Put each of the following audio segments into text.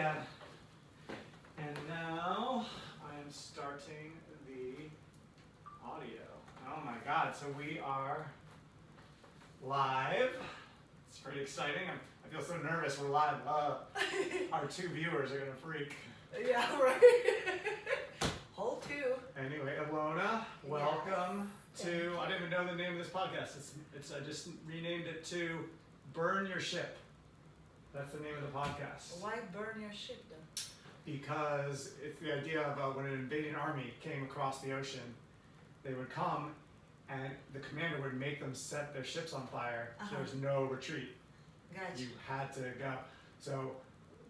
again. And now I am starting the audio. Oh my God, so we are live. It's pretty exciting. I feel so nervous. We're live. Our two viewers are gonna freak. Yeah, right. Whole two. Anyway, Ilona, welcome to, I didn't even know the name of this podcast. I just renamed it to Burn Your Ship. That's the name of the podcast. Why burn your ship though? Because it's the idea of when an invading army came across the ocean, they would come and the commander would make them set their ships on fire. So there was no retreat. Gotcha. You had to go. So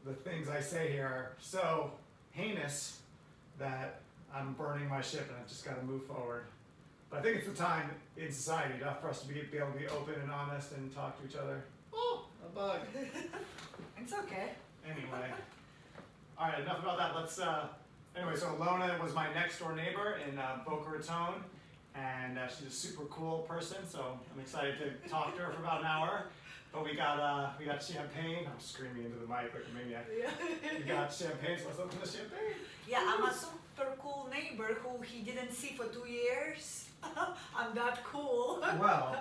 the things I say here are so heinous that I'm burning my ship and I've just got to move forward. But I think it's the time in society for us to be able to be open and honest and talk to each other. Oh, a bug. It's okay. Anyway. All right, enough about that. Let's, anyway, so Ilona was my next door neighbor in Boca Raton. And she's a super cool person, so I'm excited to talk to her for about an hour. But we got champagne. I'm screaming into the mic like a maniac. Yeah. We got champagne, so let's open the champagne. Yeah, I'm a super cool neighbor who he didn't see for 2 years. I'm that cool. Well,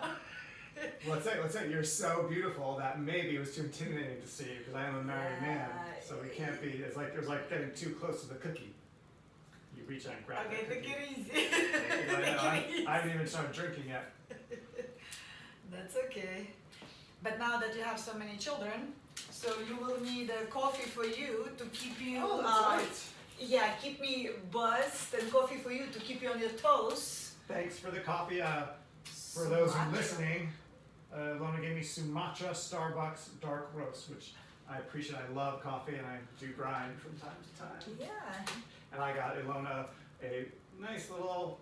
let's say you're so beautiful that maybe it was too intimidating to see you because I am a married man, so we can't be. It was like getting too close to the cookie. You reach out and grab Okay, the take cookie. it easy. I haven't even started drinking yet. That's okay. But now that you have so many children, so you will need a coffee for you to keep you. Oh, that's right. Yeah, keep me buzzed, and coffee for you to keep you on your toes. Thanks for the coffee. For those who are Sumatra. listening, Ilona gave me Sumatra Starbucks Dark Roast, which I appreciate. I love coffee and I do grind from time to time. Yeah. And I got Ilona a nice little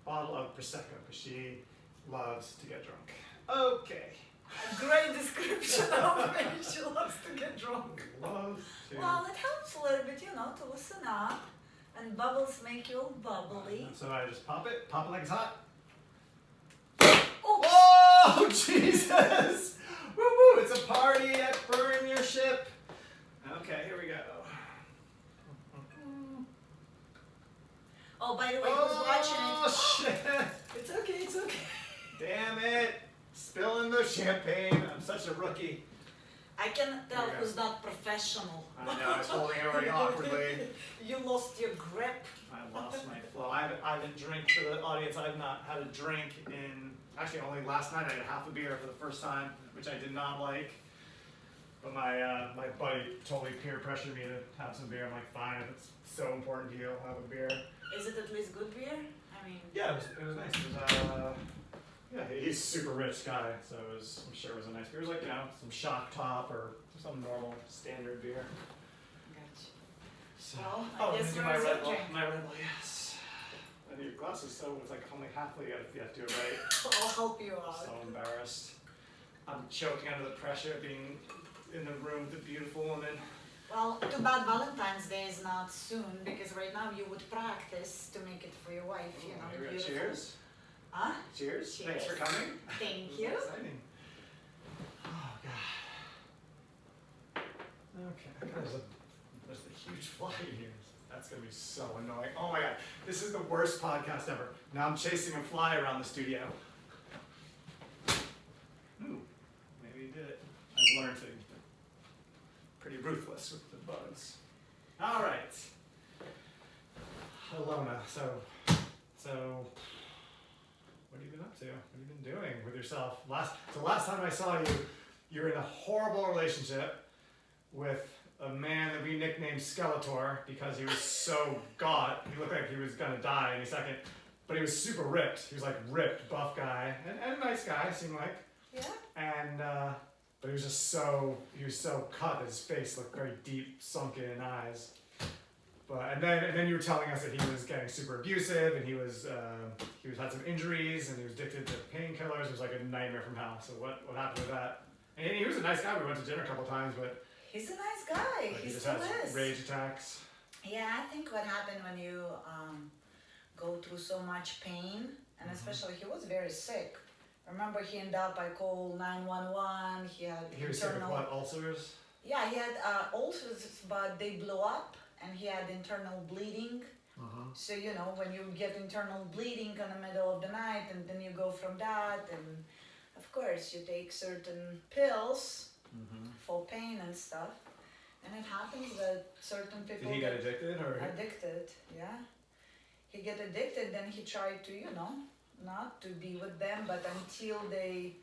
bottle of Prosecco because she loves to get drunk. Okay. Great description of me. She loves to get drunk. Loves to. Well, it helps a little bit, to loosen up. And bubbles make you all bubbly. So I just pop it like it's hot. Oops. Oh, Jesus! Woo woo! It's a party at Burn Your Ship. Okay, here we go. Oh, by the way, who's watching it? Oh, shit! It's okay, it's okay. Damn it! Spilling the champagne. I'm such a rookie. I can tell There we go. who's not professional. I know, I was holding it very awkwardly. You lost your grip. I lost my flow. I haven't drank, for the audience, I've not had a drink in, actually only last night I had half a beer for the first time, which I did not like. But my buddy totally peer pressured me to have some beer. I'm like, fine, if it's so important to you, I'll have a beer. Is it at least good beer? I mean, Yeah, it was nice. It was, yeah, he's a super rich guy, so I'm sure it was a nice beer. It was like, some Shock Top or some normal standard beer. gotcha. So, Well, I guess and we're my Red Bull, drinking. my Red Bull, yes. And your glass is so, it's like only halfway, you have to do it right. I'll help you out. So embarrassed. I'm choking under the pressure of being in the room with a beautiful woman. Well, too bad Valentine's Day is not soon, because right now you would practice to make it for your wife, Here the we go. beautiful. Cheers. Huh? Cheers. Cheers. Thanks for coming. Thank This you. is exciting. Oh, God. Okay. There's a huge fly here. That's going to be so annoying. Oh, my God. This is the worst podcast ever. Now I'm chasing a fly around the studio. Ooh. Maybe he did it. I've learned to be pretty ruthless with the bugs. All right. Ilona, so what have you been up to? What have you been doing with yourself? Last time I saw you, you were in a horrible relationship with a man that we nicknamed Skeletor because he was so gaunt. He looked like he was gonna die any second. But he was super ripped. He was like ripped, buff guy, and a nice guy, seemed like. Yeah? And but he was so cut that his face looked very deep, sunken in eyes. But and then you were telling us that he was getting super abusive and he was had some injuries and he was addicted to painkillers. It was like a nightmare from hell. So what happened with that? And he was a nice guy. We went to dinner a couple times, but He's a nice guy. he He just still has is. rage attacks. Yeah, I think what happened when you go through so much pain, and especially he was very sick. Remember, he ended up, I called 911. He had He was sick of internal. what, ulcers? Yeah, he had ulcers, but they blew up, and he had internal bleeding. So you know, when you get internal bleeding in the middle of the night, and then you go from that, and of course you take certain pills for pain and stuff, and it happens that certain people Did he get addicted or? addicted. Yeah, he get addicted. Then he tried to, not to be with them, but until they.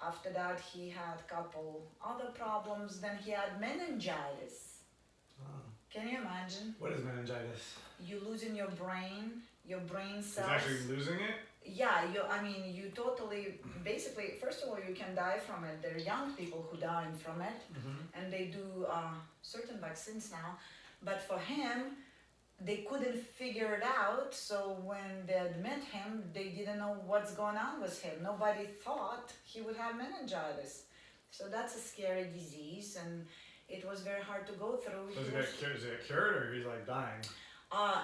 After that, he had couple other problems. Then he had meningitis. Oh. Can you imagine? What is meningitis? You losing your brain He's cells. actually losing it? Yeah, you totally, basically, first of all, you can die from it. There are young people who die from it, and they do certain vaccines now. But for him, they couldn't figure it out, so when they admit him, they didn't know what's going on with him. Nobody thought he would have meningitis. So that's a scary disease, and it was very hard to go through. Does it get cured or he's like dying?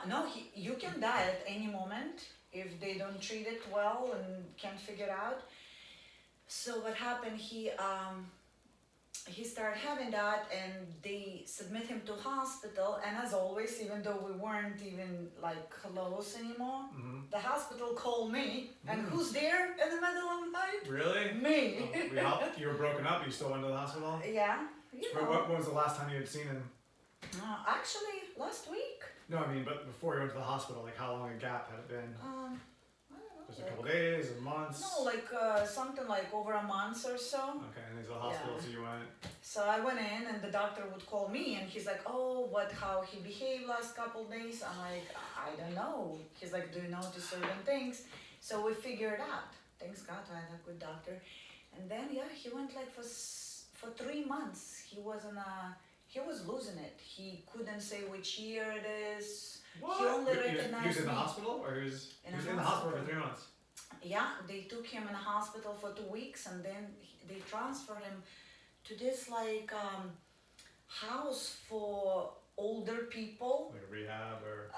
No, you can die at any moment if they don't treat it well and can't figure it out. So what happened, he started having that, and they submit him to hospital, and as always, even though we weren't even like close anymore, the hospital called me, and who's there in the middle of the night? Really? Me. Oh, we helped? You were broken up, you still went to the hospital? Yeah. When was the last time you had seen him? Actually, last week. No, I mean, but before you went to the hospital, like how long a gap had it been? I don't know. Just a couple days or months? No, like something like over a month or so. Okay, and he's at the hospital, Yeah. so you went. So I went in, and the doctor would call me, and he's like, "Oh, how he behaved last couple days?" I'm like, "I don't know." He's like, "Do you notice certain things?" So we figured out. Thanks God, I had a good doctor. And then he went like for 3 months. He was losing it. He couldn't say which year it is. What? He only He was recognized in the me. hospital, or he was In in a the hospital for hospital. 3 months? Yeah, they took him in a hospital for 2 weeks, and then they transferred him to this like house for older people. Like a rehab or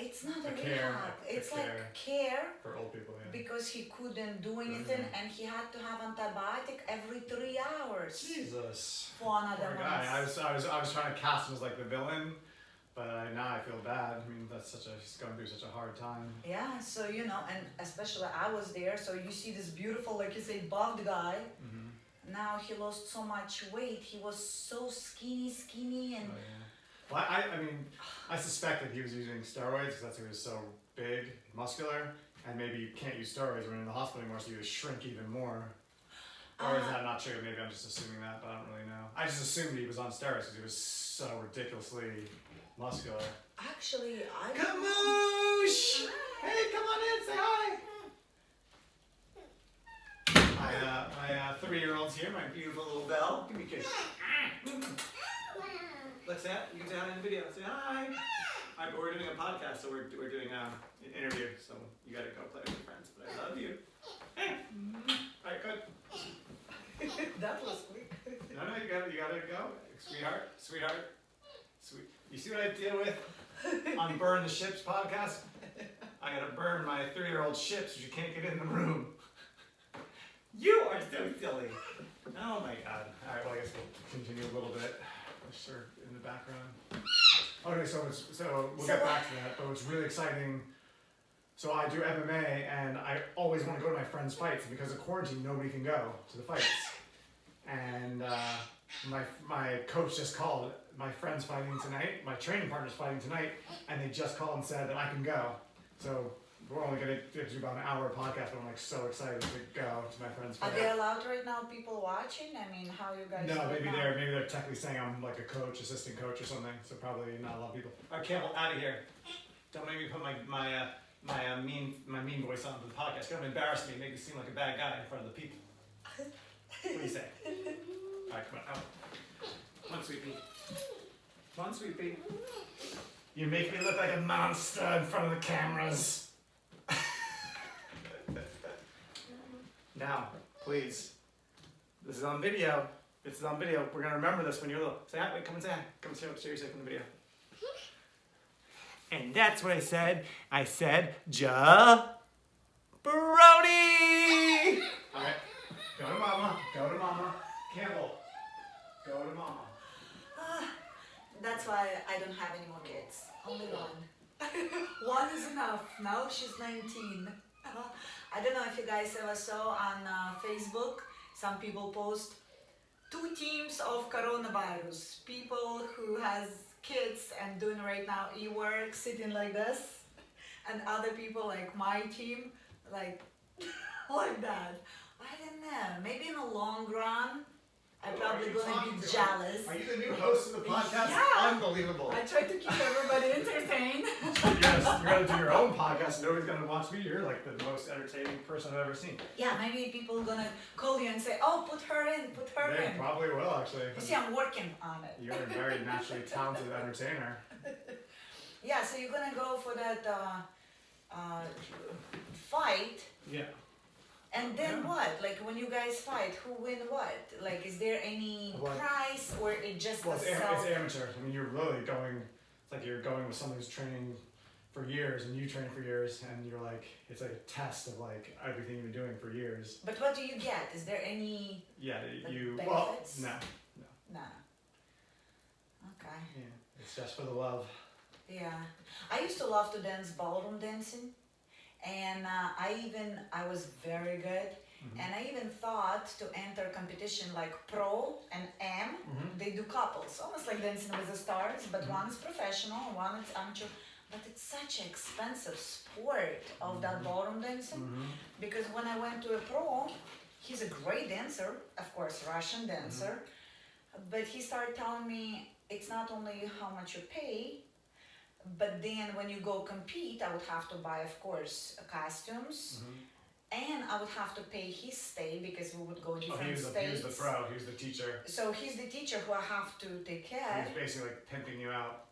It's not a care, rehab. a It's care. like care for old people, yeah. because he couldn't do anything, and he had to have antibiotic every 3 hours Jesus. for another Poor guy. month. I was trying to cast him as like the villain, but now I feel bad. I mean, he's going through such a hard time. Yeah, so and especially I was there, so you see this beautiful, like you say, buffed guy. Now he lost so much weight. He was so skinny, and Oh, yeah. Well, I mean, I suspected he was using steroids because that's why he was so big, muscular, and maybe you can't use steroids when you're in the hospital anymore, so you would shrink even more. Or is that not true? Maybe I'm just assuming that, but I don't really know. I just assumed he was on steroids because he was so ridiculously muscular. actually I Kamoosh! Hey, come on in, say hi! My 3-year-old's here, my beautiful little Belle. Give me a kiss. Let's say you can say hi in the video. Say hi. Hi, but we're doing a podcast, so we're doing an interview. So you gotta go play with your friends. But I love you. Hey. All right, good. that was quick. No, you gotta go, sweetheart. Sweet. You see what I deal with on Burn the Ships podcast? I gotta burn my 3-year-old ships so you can't get in the room. You are so silly. Oh my God. All right, well I guess we'll continue a little bit. Sure, in the background. Okay, so we'll get back to that, but it's really exciting. So I do MMA, and I always want to go to my friends' fights, and because of quarantine, nobody can go to the fights. And my coach just called. My friend's fighting tonight. My training partner's fighting tonight, and they just called and said that I can go. So we're only going to do about an hour podcast, but I'm like so excited to go to my friend's Are fight. they allowed right now? People watching? I mean, how you guys? No, right maybe now? they're technically saying I'm like a coach, assistant coach or something. So probably not a lot of people. All right, Campbell, out of here. Don't make me put my mean voice on for the podcast. You're gonna embarrass me, make me seem like a bad guy in front of the people. What do you say? All right, come on, out. Come on, sweet pea. Come on, sweet pea. You make me look like a monster in front of the cameras. Now, please. This is on video. It's on video. We're gonna remember this when you're little. Say hi. Wait, come and say hi. Come and say yourself in the video. And that's what I said. I said, Jabroni! Alright. Go to mama. Go to mama. Campbell. Go to mama. That's why I don't have any more kids. Only one. One is enough. Now she's 19. I don't know if you guys ever saw on Facebook, some people post two teams of coronavirus. People who has kids and doing right now e-work, sitting like this, and other people like my team, like like that. I don't know. Maybe in the long run, I'm Who are probably you gonna talking be to? jealous. Are you the new host of the podcast? Yeah. Unbelievable. I try to keep everybody entertained. You're gonna do your own podcast. Nobody's gonna watch me. You're like the most entertaining person I've ever seen. Yeah, maybe people gonna call you and say, "Oh, put her in, put her They in." probably will actually. You see, I'm working on it. You're a very naturally talented entertainer. Yeah, so you're gonna go for that fight, Yeah. and then Yeah. what? Like when you guys fight, who win what? Like, is there any What? prize or it just Well, the it's self? amateur. I mean, you're really going. It's like you're going with someone who's training for years, and you train for years, and you're like, it's like a test of like everything you've been doing for years. But what do you get? Is there any? Yeah, The you. benefits? Well, no. Nah. Okay. Yeah, it's just for the love. Yeah, I used to love to dance ballroom dancing, and I was very good, Mhm. and I even thought to enter competition like pro and M. Mhm. They do couples, almost like Dancing with the Stars, but Mhm. one is professional, one is amateur. But it's such an expensive sport of that Mhm. ballroom dancing, Mhm. because when I went to a pro, he's a great dancer, of course, Russian dancer, but he started telling me it's not only how much you pay, but then when you go compete, I would have to buy, of course, costumes, Mhm. and I would have to pay his stay because we would go Oh, different he was states. the pro. He was the teacher. So he's the teacher who I have to take He care. was basically like pimping you out.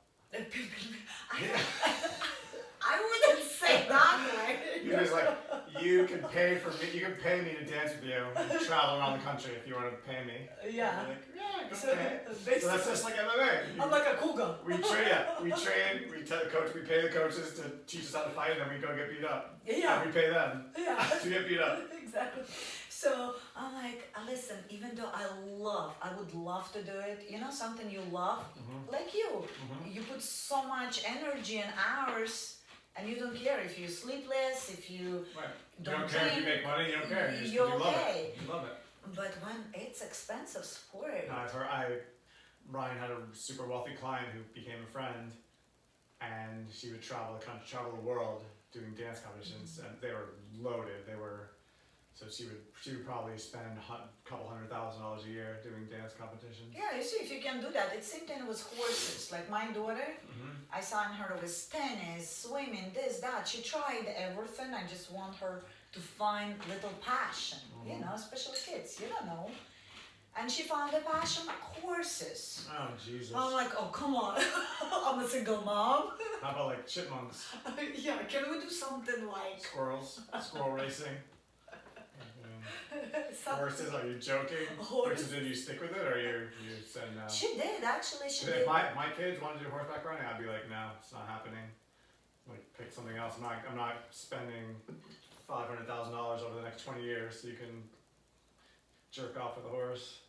I wouldn't say that way. He was like, you can pay for me. You can pay me to dance with you and travel around the country if you want to pay me. Yeah. I'm like, yeah, So okay. So that's basically, just like MMA. I'm like a cougar. We train, we tell the coach, we pay the coaches to teach us how to fight, and then we go get beat up. Yeah. And we pay them Yeah. to get beat up. Exactly. So I'm like, listen, even though I would love to do it, you know, something you love, Mhm. like you. Mhm. You put so much energy and hours, and you don't care if you sleep less, if you Right. You don't don't care if you drink, make money. You don't care. You just you're you love okay. it. You love it. But when it's expensive sport, No, I've heard. Ryan had a super wealthy client who became a friend, and she would travel the country, travel the world, doing dance competitions, and they were loaded. They were, so she would probably spend a couple $100,000 a year doing dance competitions. yeah, you see, if you can do that, it's same thing with horses. Like my daughter, Mhm. I saw her with tennis, swimming, this, that. She tried everything. I just want her to find little passion, you know, especially kids, you don't know. And she found a passion, horses. Oh Jesus! I'm like, oh, come on. I'm a single mom. How about like chipmunks, Yeah, can we do something like squirrels, squirrel racing? some- Horses? Are you joking? Horse. Did you stick with it, or you said no? She did, actually, she If did. my kids wanted to do horseback riding, I'd be like, no, it's not happening. Like, pick something else. I'm not spending $500,000 over the next 20 years so you can jerk off with a horse.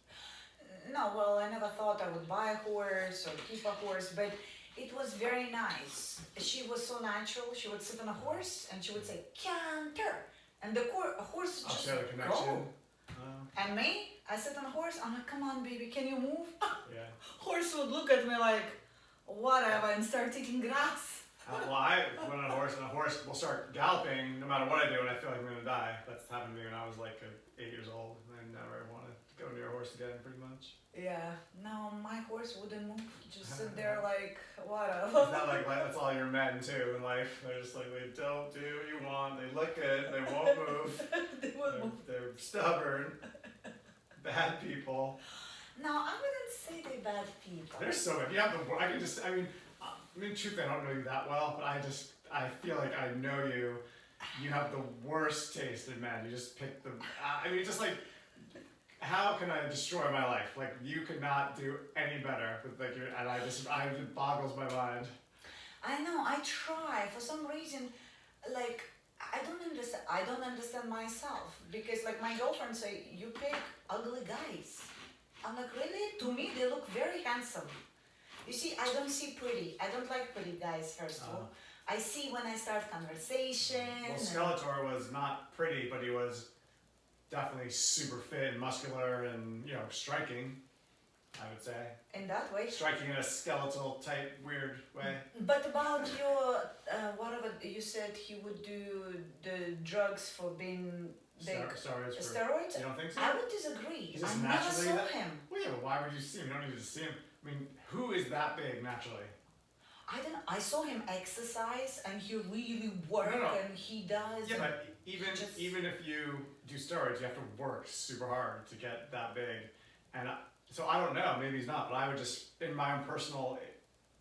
No, well, I never thought I would buy a horse or keep a horse, but it was very nice. She was so natural. She would sit on a horse and she would say, canter. And the horse I'll just share the connection. go. And me, I sit on a horse. I'm like, come on, baby, can you move? Yeah. Horse would look at me like, whatever, and start eating grass. Well, I went on a horse, and a horse will start galloping no matter what I do, and I feel like I'm going to die. That's happened to me when I was like 8 years old, and I never wanted to go near a horse again, pretty much. Yeah, no, my horse wouldn't move. Just sit there like, It's whatever. not like that's all your men, too, in life. They're just like, they don't do what you want. They look good. They won't move. They wouldn't move. They're stubborn. Bad people. No, I wouldn't say they're bad people. There's so many. You have the. I mean, truthfully, I don't know you that well, but I feel like I know you. You have the worst taste in men. You just pick the. I mean, just like, how can I destroy my life? Like, you could not do any better with like your. And it boggles my mind. I know, I try. For some reason, like, I don't understand myself. Because, like, my girlfriend say, you pick ugly guys. I'm like, really? To me, they look very handsome. You see, I don't see pretty. I don't like pretty guys, first of all. I see when I start conversation. Well, Skeletor was not pretty, but he was definitely super fit and muscular and, you know, striking, I would say. In that way. Striking in a skeletal type weird way. But about your, whatever, you said he would do the drugs for being big. Steroids. Steroids? You don't think so? I would disagree. He's just I never naturally saw that- him. Well, yeah, but why would you see him? You don't need to see him. I mean, who is that big naturally? I don't know. I saw him exercise and he really worked No. and he does. Yeah, but even Just- even if you do steroids, you have to work super hard to get that big. And so I don't know, maybe he's not, but I would just, in my own personal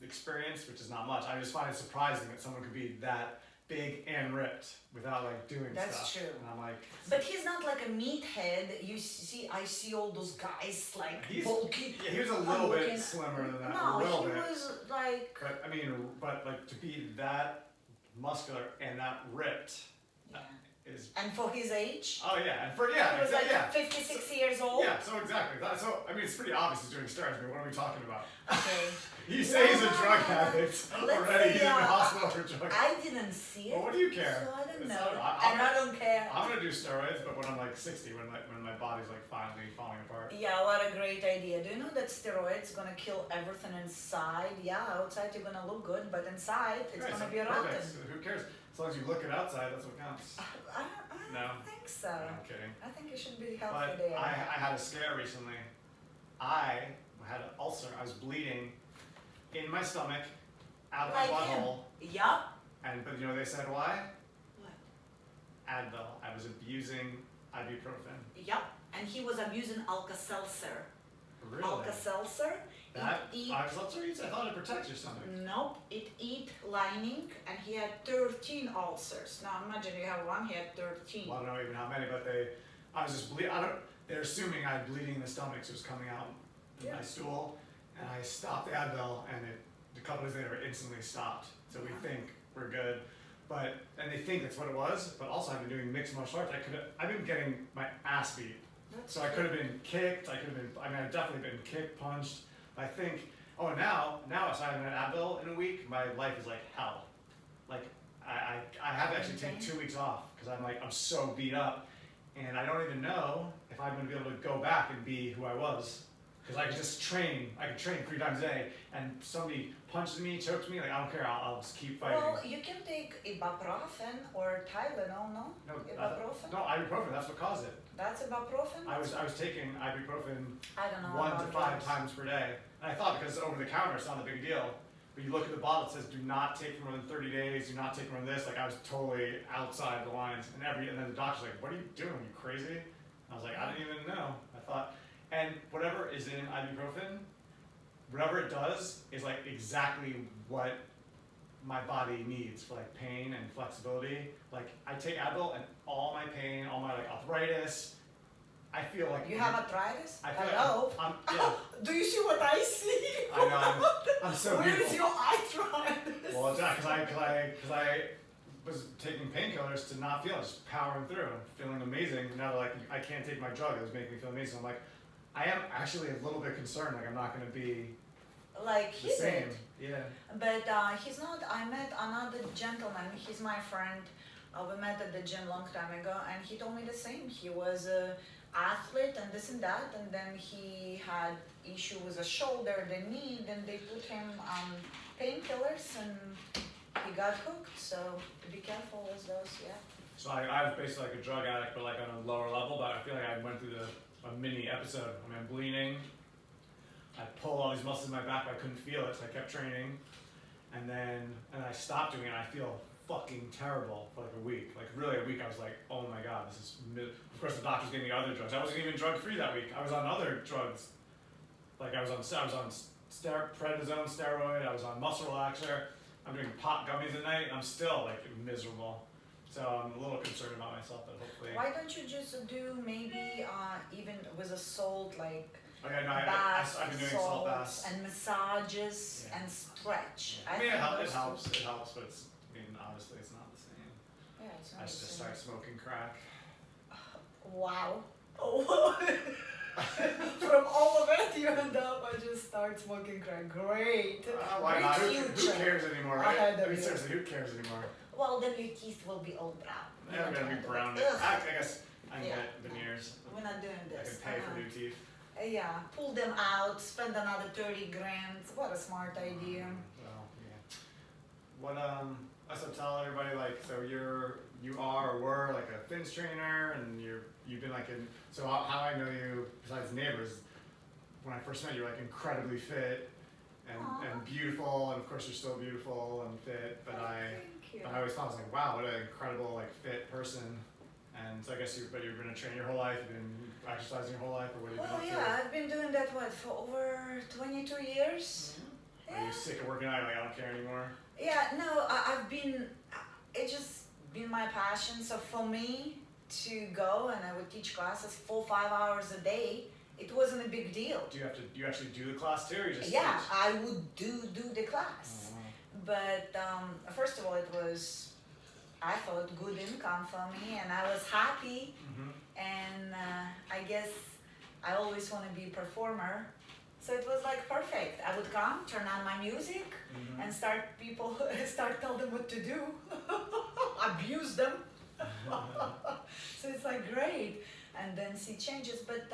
experience, which is not much, I just find it surprising that someone could be that big and ripped without like doing That's stuff. true. And I'm like, But he's not like a meathead. You see, I see all those guys like He's- bulky. yeah, he was a little bulky. bit slimmer than that, No, a little he bit. was like. But I mean, but like to be that muscular and that ripped Yeah. is. And for his age, Oh yeah, and for he yeah, was like yeah. 56 years old. Yeah, so exactly. So I mean, it's pretty obvious he's doing steroids. I mean, what are we talking about? Okay. You say he's a drug Yeah. addict Let's already. say, He's in the hospital for drugs. I didn't see it. Well, what do you care? So I don't It's know. not- And I don't care. I'm gonna do steroids, but when I'm like 60, when my body's like finally falling apart. Yeah, what a great idea. Do you know that steroids gonna kill everything inside? Yeah, outside you're gonna look good, but inside it's Right, gonna so be rotten. perfect. So who cares? As long as you look it outside, that's what counts. I No. don't think so. No, I'm kidding. I think you should be healthy But there. I had a scare recently. I had an ulcer. I was bleeding in my stomach, out of my Like him. butthole, Yup. but you know they said why? What? Advil. I was abusing ibuprofen. Yup. And he was abusing Alka-Seltzer. Really? Alka-Seltzer. That It I was ulcer eats. I thought it protects your stomach. Nope, it eat lining and he had 13 ulcers. Now imagine you have one, he had 13. Well, I don't know even how many, but I was just they're assuming I had bleeding in the stomach, so it was coming out in Yeah. my stool, and I stopped the Advil, and a couple days later it instantly stopped. So we think we're good, and they think that's what it was, but also I've been doing mixed martial arts. I've been getting my ass beat. That's So I could have been kicked, I've definitely been kicked, punched. I think, now if I haven't had Advil in a week, my life is like hell. Like, I have to actually take 2 weeks off, because I'm so beat up, and I don't even know if I'm gonna be able to go back and be who I was. Because I could just train, 3 times a day, and somebody punches me, chokes me, like I don't care, I'll just keep fighting. Well, you can take ibuprofen or Tylenol, no? No, Ibuprofen? no, ibuprofen, that's what caused it. That's ibuprofen? I was taking ibuprofen I don't know 1 to about 5 drugs. times per day. And I thought because it's over the counter, it's not a big deal. But you look at the bottle, it says do not take for more than 30 days, do not take more than this. Like I was totally outside the lines. And then the doctor's like, what are you doing? Are you crazy? I was like, I didn't even know. I thought, and whatever is in ibuprofen, whatever it does is like exactly what my body needs for like pain and flexibility. Like I take Advil and all my pain, all my like arthritis, I feel like You have arthritis? I feel Hello? like yeah, Do you see what I see? I know. I'm so Where is beautiful. your arthritis? Well, it's not because I was taking painkillers to not feel, just powering through, feeling amazing. Now that like I can't take my drug, it was making me feel amazing. I'm like, I am actually a little bit concerned. Like I'm not going to be Like the he same. did. Yeah. But he's not. I met another gentleman. He's my friend. We met at the gym long time ago, and he told me the same. He was a athlete and this and that, and then he had issue with the shoulder, the knee. Then they put him on painkillers, and he got hooked. So be careful with those. Yeah. So I was basically like a drug addict, but like on a lower level. But I feel like I went through a mini episode. I mean, I'm bleeding. I pull all these muscles in my back, but I couldn't feel it, so I kept training. And I stopped doing it, and I feel fucking terrible for like a week. Like really a week, I was like, oh my god, this is of course the doctors gave me other drugs. I wasn't even drug free that week. I was on other drugs. Like I was on prednisone steroid, I was on muscle relaxer, I'm doing pot gummies at night, and I'm still like miserable. So I'm a little concerned about myself, but hopefully. Why don't you just do maybe even with a salt like Okay, no, baths, I've been doing salt baths. and massages Yeah. and stretch. I mean, think it those two- helps, but obviously it's not the same. Yeah, it's I not should the just same. start smoking crack. Wow. Oh. From all of it, you end up, I just start smoking crack. Great. Why Great not? Who future. cares anymore, I right? had I that mean, view. seriously, who cares anymore? Well, then your teeth will be all brown. You They're don't gonna want be to- brown. Ugh. I guess I can Yeah. get veneers. We're not doing I this. can pay for new teeth. Yeah, pull them out, spend another 30 grand. What a smart idea. Well, yeah. What so tell everybody like so you are or were like a fitness trainer and you've been like in so how I know you besides neighbors when I first met you were like incredibly fit Aw. and beautiful and of course you're still beautiful and fit but Thank you. I always thought I was like wow what an incredible like fit person and so I guess you've been a trainer your whole life you've been exercising your whole life or what have you Well, been yeah, up I've been doing that for over 22 years. to? Are you sick of working out like I don't care anymore? Yeah, no, I've been, it just been my passion. So for me to go and I would teach classes 4-5 hours a day, it wasn't a big deal. Do you actually do the class too or you just Yeah, teach? I would do the class. Oh, wow. But first of all, it was, I thought, good income for me and I was happy. Mhm. And I guess I always want to be a performer. So it was like perfect. I would come, turn on my music, Mhm. and start tell them what to do, abuse them. So it's like great, and then see changes. But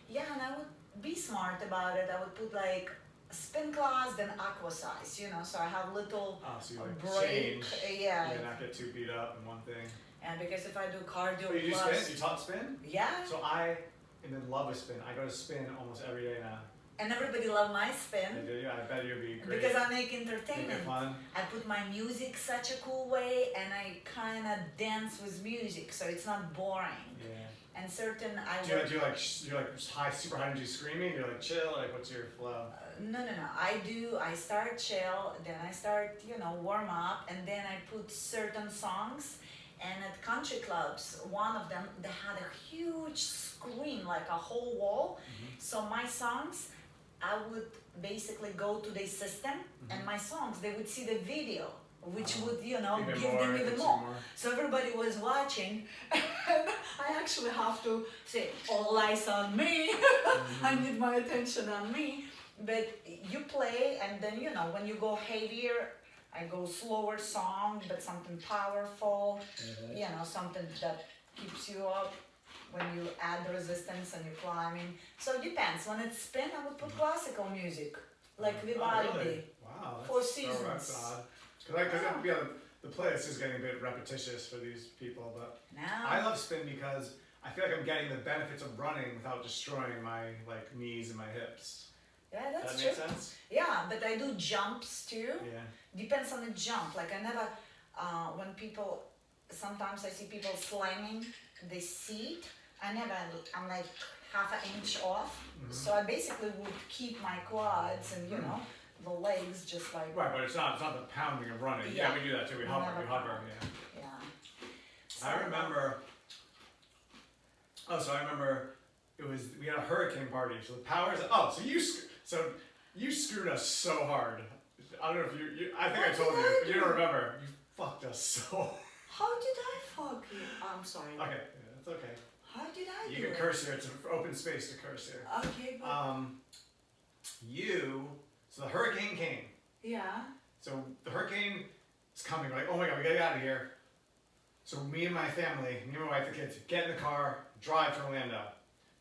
yeah, and I would be smart about it. I would put like a spin class, then aqua size, so I have little Oh, so you like break. change. Yeah, Not get too beat up in one thing. and because if I do cardio Oh, you do plus, spin? You taught spin? yeah, So I am in love with spin. I go to spin almost every day now. and everybody love my I spin. do. Yeah, I bet you'd be great. Because I make Make it entertainment. fun. I put my music such a cool way and I kind of dance with music so it's not boring. Yeah. And certain I Do you, work, do you like super high energy screaming? You're like chill. Like what's your flow? no. I start chill, then I start, warm up and then I put certain songs and at country clubs, one of them, they had a huge screen, like a whole wall. So my songs, I would basically go to the system and my songs, they would see the video, which would, give them even gets you more. So everybody was watching, and I actually have to say, all eyes on me. I need my attention on me. But you play, and then when you go heavier, I go slower song, but something powerful. Something that keeps you up when you add resistance and you're climbing. So it depends. When it's spin, I would put classical music, like Vivaldi. Oh, really? Wow. That's, Four That's Seasons. odd. Because the playlist is getting a bit repetitious for these people, but Now, I love spin because I feel like I'm getting the benefits of running without destroying my knees and my hips. yeah, that's That true. makes sense? Yeah, but I do jumps too. Yeah. Depends on the jump. Like I never, when people, sometimes I see people slamming the seat. I'm like half an inch off. So I basically would keep my quads and the legs just like, Right, but it's not the pounding of running. Yeah, Yeah. we do that too. We hover, Never yeah. yeah. So, I remember. I remember we had a hurricane party. So the powers. So you screwed us so hard. I don't know if you I think I What told did you, I but you do? don't remember. You fucked us so. How did I fuck you? I'm sorry. Okay, yeah, that's okay. How did I You do can it? curse here. It's an open space to curse here. Okay, but So the hurricane came. yeah. So the hurricane is coming. We're like, oh my god, we gotta get out of here. So me and my family, me and my wife, the kids, get in the car, drive to Orlando.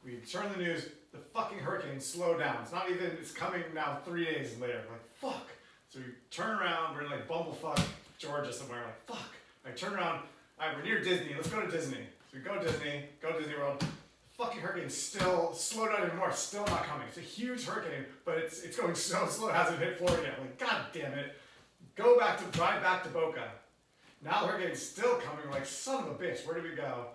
We turn on the news. The fucking hurricane slowed down. It's coming now 3 days later. We're like, fuck. So we turn around. We're in like Bumblefuck, Georgia somewhere. We're like, fuck. I turn around. All right, we're near Disney. Let's go to Disney. So we go to Disney World. Fucking hurricane still slowed down even more. Still not coming. It's a huge hurricane, but it's going so slow. It hasn't hit Florida yet. I'm like, god damn it. Drive back to Boca. Now the hurricane's still coming. We're like, son of a bitch. Where do we go?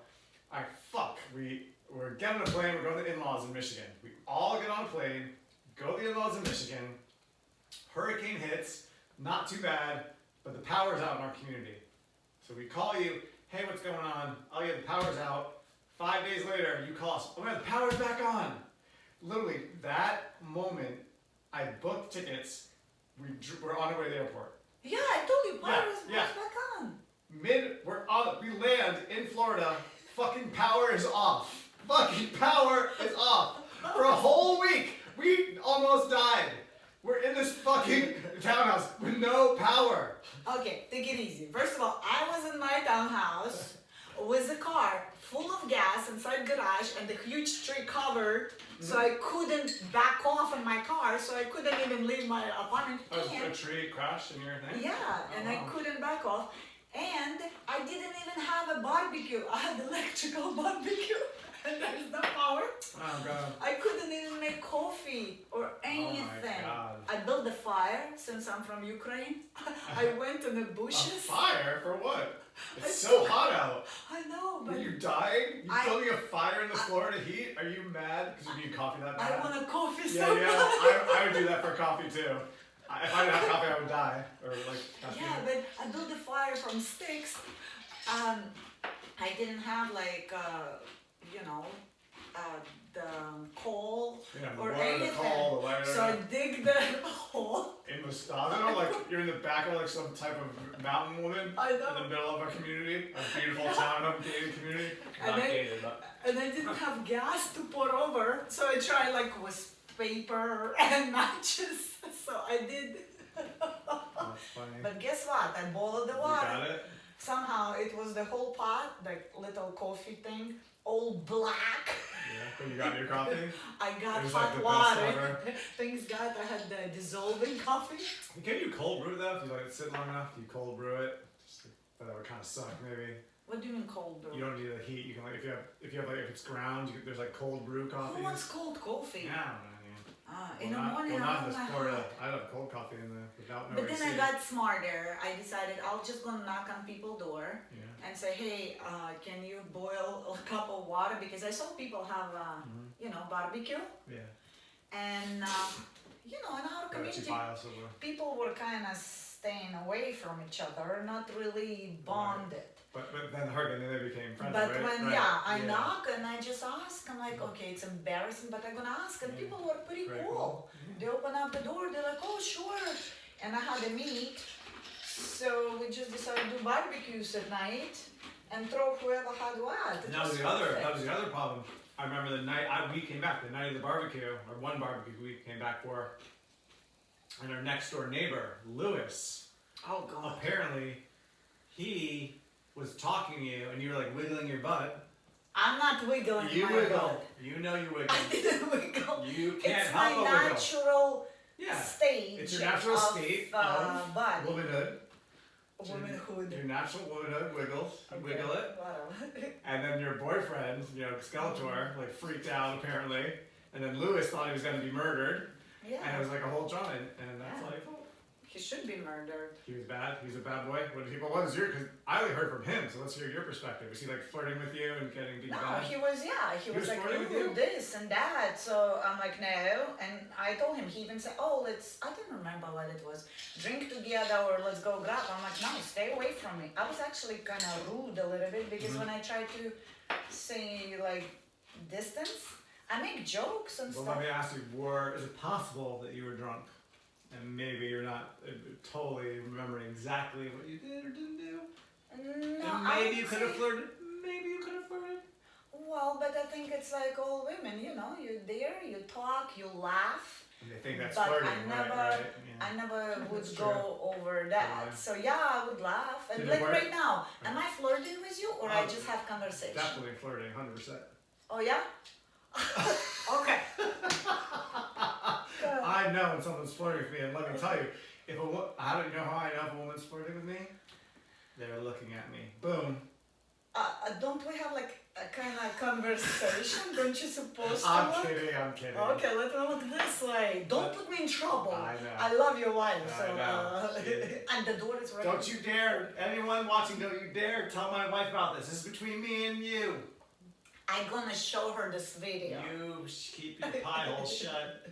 All right, fuck. We're getting on a plane. We're going to the in-laws in Michigan. We all get on a plane. Go to the in-laws in Michigan. Hurricane hits. Not too bad, but the power's out in our community. So we call you. Hey, what's going on? Oh yeah, the power's out. 5 days later, you call us. Oh man, the power's back on. Literally, that moment, I booked tickets. We're on our way to the airport. Yeah, I told you, power was yeah. back on. We land in Florida. Fucking power is off. Fucking power is off. For a whole week, we almost died. We're in this fucking townhouse with no power. Okay, take it easy. First of all, I was in my townhouse with a car full of gas inside garage and a huge tree covered, so I couldn't back off in my car, so I couldn't even leave my apartment. A tree crashed in your thing? Yeah, and I couldn't back off. And I didn't even have a barbecue. I had electrical barbecue and there's no power. Oh god. I couldn't even make coffee or anything. God. I built a fire since I'm from Ukraine. I went in the A bushes. fire? For what? It's I so took- hot out. I know, Were but you dying? You I- building a fire in the Florida heat? Are you mad because you need coffee that bad? I want a coffee Yeah, so yeah. bad. I would do that for coffee too. If I didn't have coffee, I would die. Or like. Yeah, but I built a fire from sticks. I didn't have like, the coal Yeah, the or water, the anything. coal, the lighter. So I dig the hole. In Wisconsin, like you're in the back of like some type of mountain woman I in the know. middle of a community, a beautiful town of gated community. And Not then- gated, but And I didn't have gas to pour over, so I tried like with paper and matches. So I did. that's funny. But guess what? I boiled the You water. got it? Somehow it was the whole pot, like little coffee thing, all black. Yeah, but you got your coffee? I got It was hot like the best water. ever. Things got. I had the dissolving coffee. Can you cold brew that? If you let it sit long enough, you cold brew it. But that would kind of suck, maybe. What do you mean cold brew? You don't need the heat. You can like if you have like if it's ground, there's like cold brew coffee. Who wants cold coffee? Yeah, I don't know. In the morning, well, I not in want this my Florida. hot. I love cold coffee in the without no But then AC. I got smarter. I decided I'll just go knock on people's door Yeah. and say, hey, can you boil a cup of water? Because I saw people have, barbecue. Yeah. And, in our Got a community, chipile, so people were kind of staying away from each other, not really bonded. But then Hurricane, then they became friends, But right? when, Right. I knock and I just ask, I'm like, okay, it's embarrassing, but I'm gonna ask. And Yeah. people were pretty Very cool. They open up the door, they're like, oh, sure. And I had a meat. So we just decided to do barbecues at night and throw whoever had what. It And that was was the other. perfect. That was the other problem. I remember the night we came back, the night of the barbecue, or one barbecue we came back for, and our next door neighbor, Lewis, Oh, God. apparently, he was talking to you, and you were like wiggling your butt. I'm not wiggling You my wiggle. butt. You know you wiggle. I didn't wiggle. You can't It's help my but wiggle. natural Yeah. stage. It's your natural of, state of body. womanhood. Womanhood. Your natural womanhood wiggles. You wiggle it. Whatever. And then your boyfriend, Skeletor, like freaked out apparently. And then Lewis thought he was gonna be murdered. And it Yeah. was like a whole drama. And that's Yeah. like, oh, He should be murdered. he was bad. He's a bad boy. What was your? Because I only heard from him. So let's hear your perspective. Was he like flirting with you and getting beat No, bad? he was was like, flirting with ooh, you? this and that. So I'm like, no. And I told him, he even said, oh, I don't remember what it was. Drink together or let's go grab. I'm like, no, stay away from me. I was actually kind of rude a little bit because when I tried to say like distance, I make jokes and Well, stuff. let me ask you: is it possible that you were drunk, and maybe you're not totally remembering exactly what you did or didn't do? No, And I maybe you would could have say- flirted. Maybe you could have flirted. Well, but I think it's like all women, you're there, you talk, you laugh. And they think that's But flirting, I never- right? Yeah. I never would That's go over that. Yeah. So yeah, I would laugh. And Did like it work? right now, am I flirting with you or I Oh, just have conversation? Definitely flirting, 100%. Oh yeah? Okay. I know when someone's flirting with me, and let me tell you, how do you know how I know if a woman's flirting with me? They're looking at me. Boom. Don't we have like a kind of conversation? Don't you supposed to? I'm look? kidding. I'm kidding. Okay, let's look this way. Don't put me in trouble. I know. I love your wife. I So, know. Yeah. and the door is right. Don't you dare, anyone watching, don't you dare tell my wife about this. This is between me and you. I'm gonna show her this video. You keep your pie hole shut.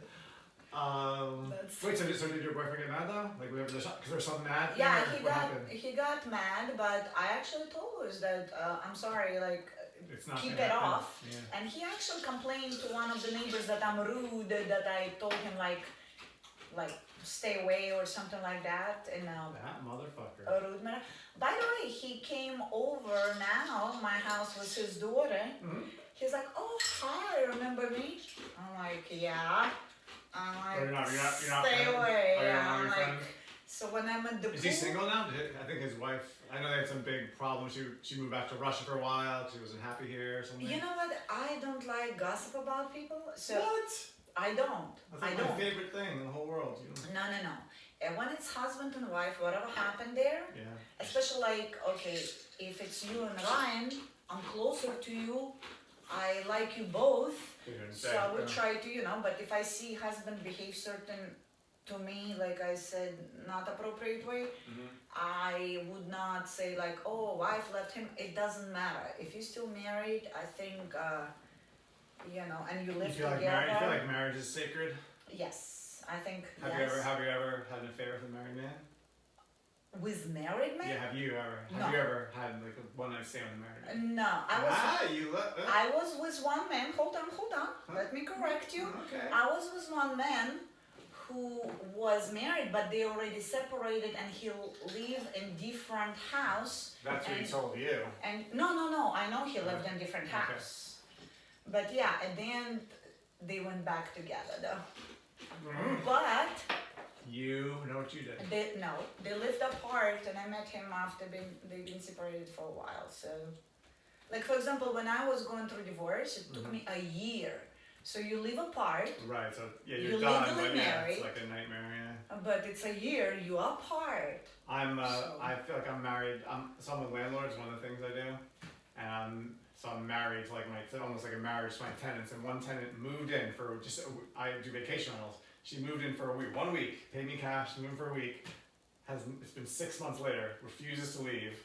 That's- Wait, so did your boyfriend get mad though? Like, because there was something mad? Yeah, there? he What got happened? he got mad, but I actually told us that I'm sorry, like It's not keep gonna it happen. off. Yeah. And he actually complained to one of the neighbors that I'm rude, that I told him like stay away or something like that in That motherfucker. a rude manner. By the way, he came over now my house with his daughter, Mhm. He's like, oh, hi, remember me? I'm like, yeah. I'm like, Or you're not stay friends? away. Oh, you're Yeah, not I'm your like, friend? so when I'm at the Is pool, he single now? I think his wife. I know they had some big problems. She moved back to Russia for a while. She wasn't happy here or something. you know what? I don't like gossip about people. So What? I don't. That's I like don't. my favorite thing in the whole world. You know? No. And when it's husband and wife, whatever happened there, Yeah. especially like, okay, if it's you and Ryan, I'm closer to you. I like you both. So I would try to, but if I see husband behave certain to me, like I said, not appropriate way, Mhm. I would not say like, oh, wife left him. It doesn't matter. If you're still married, I think, and you live You feel together. you feel like marriage is sacred? Yes, I think. Have yes. you ever had an affair with a married man? With married men? Yeah, have you ever had like a one night stand with a married man? No, I I was with one man. Hold on. Huh? Let me correct you. Okay. I was with one man who was married, but they already separated, and he'll live in different house. That's what he and- told you. And no, I know he lived in different Okay. house. But yeah, at the end, they went back together though. Mhm. But You know what you did. they lived apart, and I met him after they've been separated for a while. So, like for example, when I was going through divorce, it took Mhm. me a year. So you live apart, Right. So yeah, You're you're done, legally but yeah, married. it's like a nightmare. Yeah. but it's a year you apart. So- I feel like I'm married. I'm a landlord. It's one of the things I do, and so I'm married to like it's almost like a marriage to my tenants. And one tenant moved in for I do vacation rentals. She moved in for a week, 1 week, paid me cash, moved in for a week. It's been 6 months later, refuses to leave,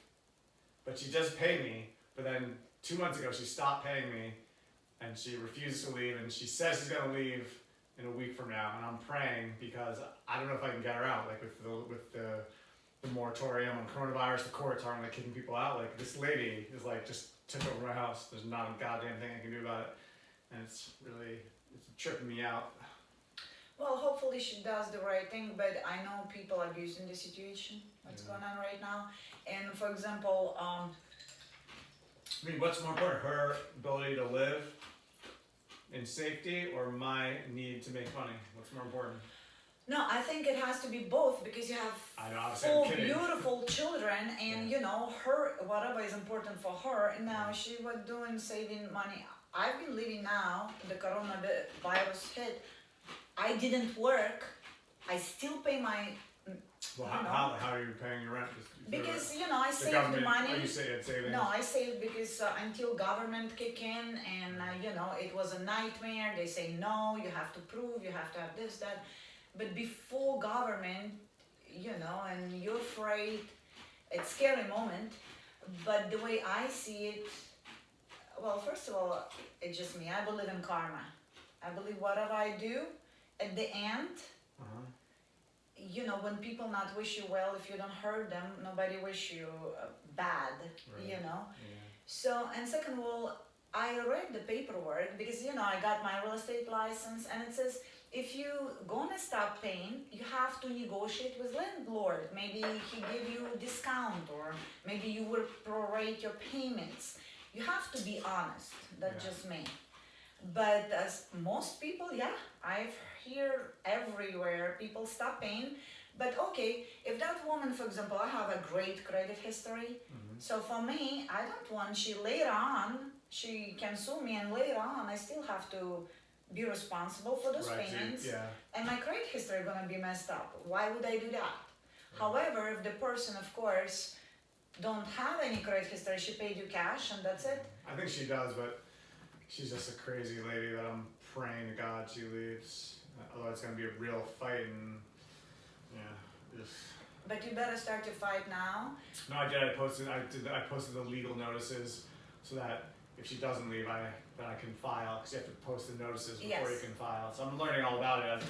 but she does pay me. But then 2 months ago, she stopped paying me, and she refuses to leave. And she says she's gonna leave in a week from now, and I'm praying because I don't know if I can get her out. Like with the moratorium on coronavirus, the courts aren't like kicking people out. Like this lady is like just took over my house. There's not a goddamn thing I can do about it, and it's tripping me out. Well, hopefully she does the right thing, but I know people abusing the situation. What's Yeah. going on right now? And for example, I mean, what's more important, her ability to live in safety or my need to make money? What's more important? no, I think it has to be both because you have I know, obviously I'm four kidding. beautiful children, and her whatever is important for her. Now she was doing saving money. I've been living now. The coronavirus hit. I didn't work. I still pay my Well, I know. how are you paying your rent? because I the saved government, money. Oh, you say it's savings? No, I saved because until government kick in, and it was a nightmare. They say no, you have to prove, you have to have this, that. But before government, and you're afraid, it's scary moment. But the way I see it, well, first of all, it's just me. I believe in karma. I believe whatever I do, at the end, Uh-huh. when people not wish you well, if you don't hurt them, nobody wish you bad, Right. know. Yeah. So, and second of all, I read the paperwork because, I got my real estate license, and it says if you gonna stop paying, you have to negotiate with landlord. Maybe he give you a discount, or maybe you will prorate your payments. You have to be honest. That's Yeah. just me. But as most people, I've hear everywhere people stop paying. But okay, if that woman, for example, I have a great credit history. Mhm. So for me, I don't want she later on, she can sue me, and later on I still have to be responsible for those Right, payments. yeah. And my credit history gonna be messed up. Why would I do that? However, if the person, of course, don't have any credit history, she paid you cash and that's it. I think she does, but she's just a crazy lady that I'm praying to God she leaves. Otherwise, it's gonna be a real fight, and just. But you better start to fight now. No, I did. I posted the legal notices so that if she doesn't leave, then I can file, because you have to post the notices before Yes. you can file. So I'm learning all about it.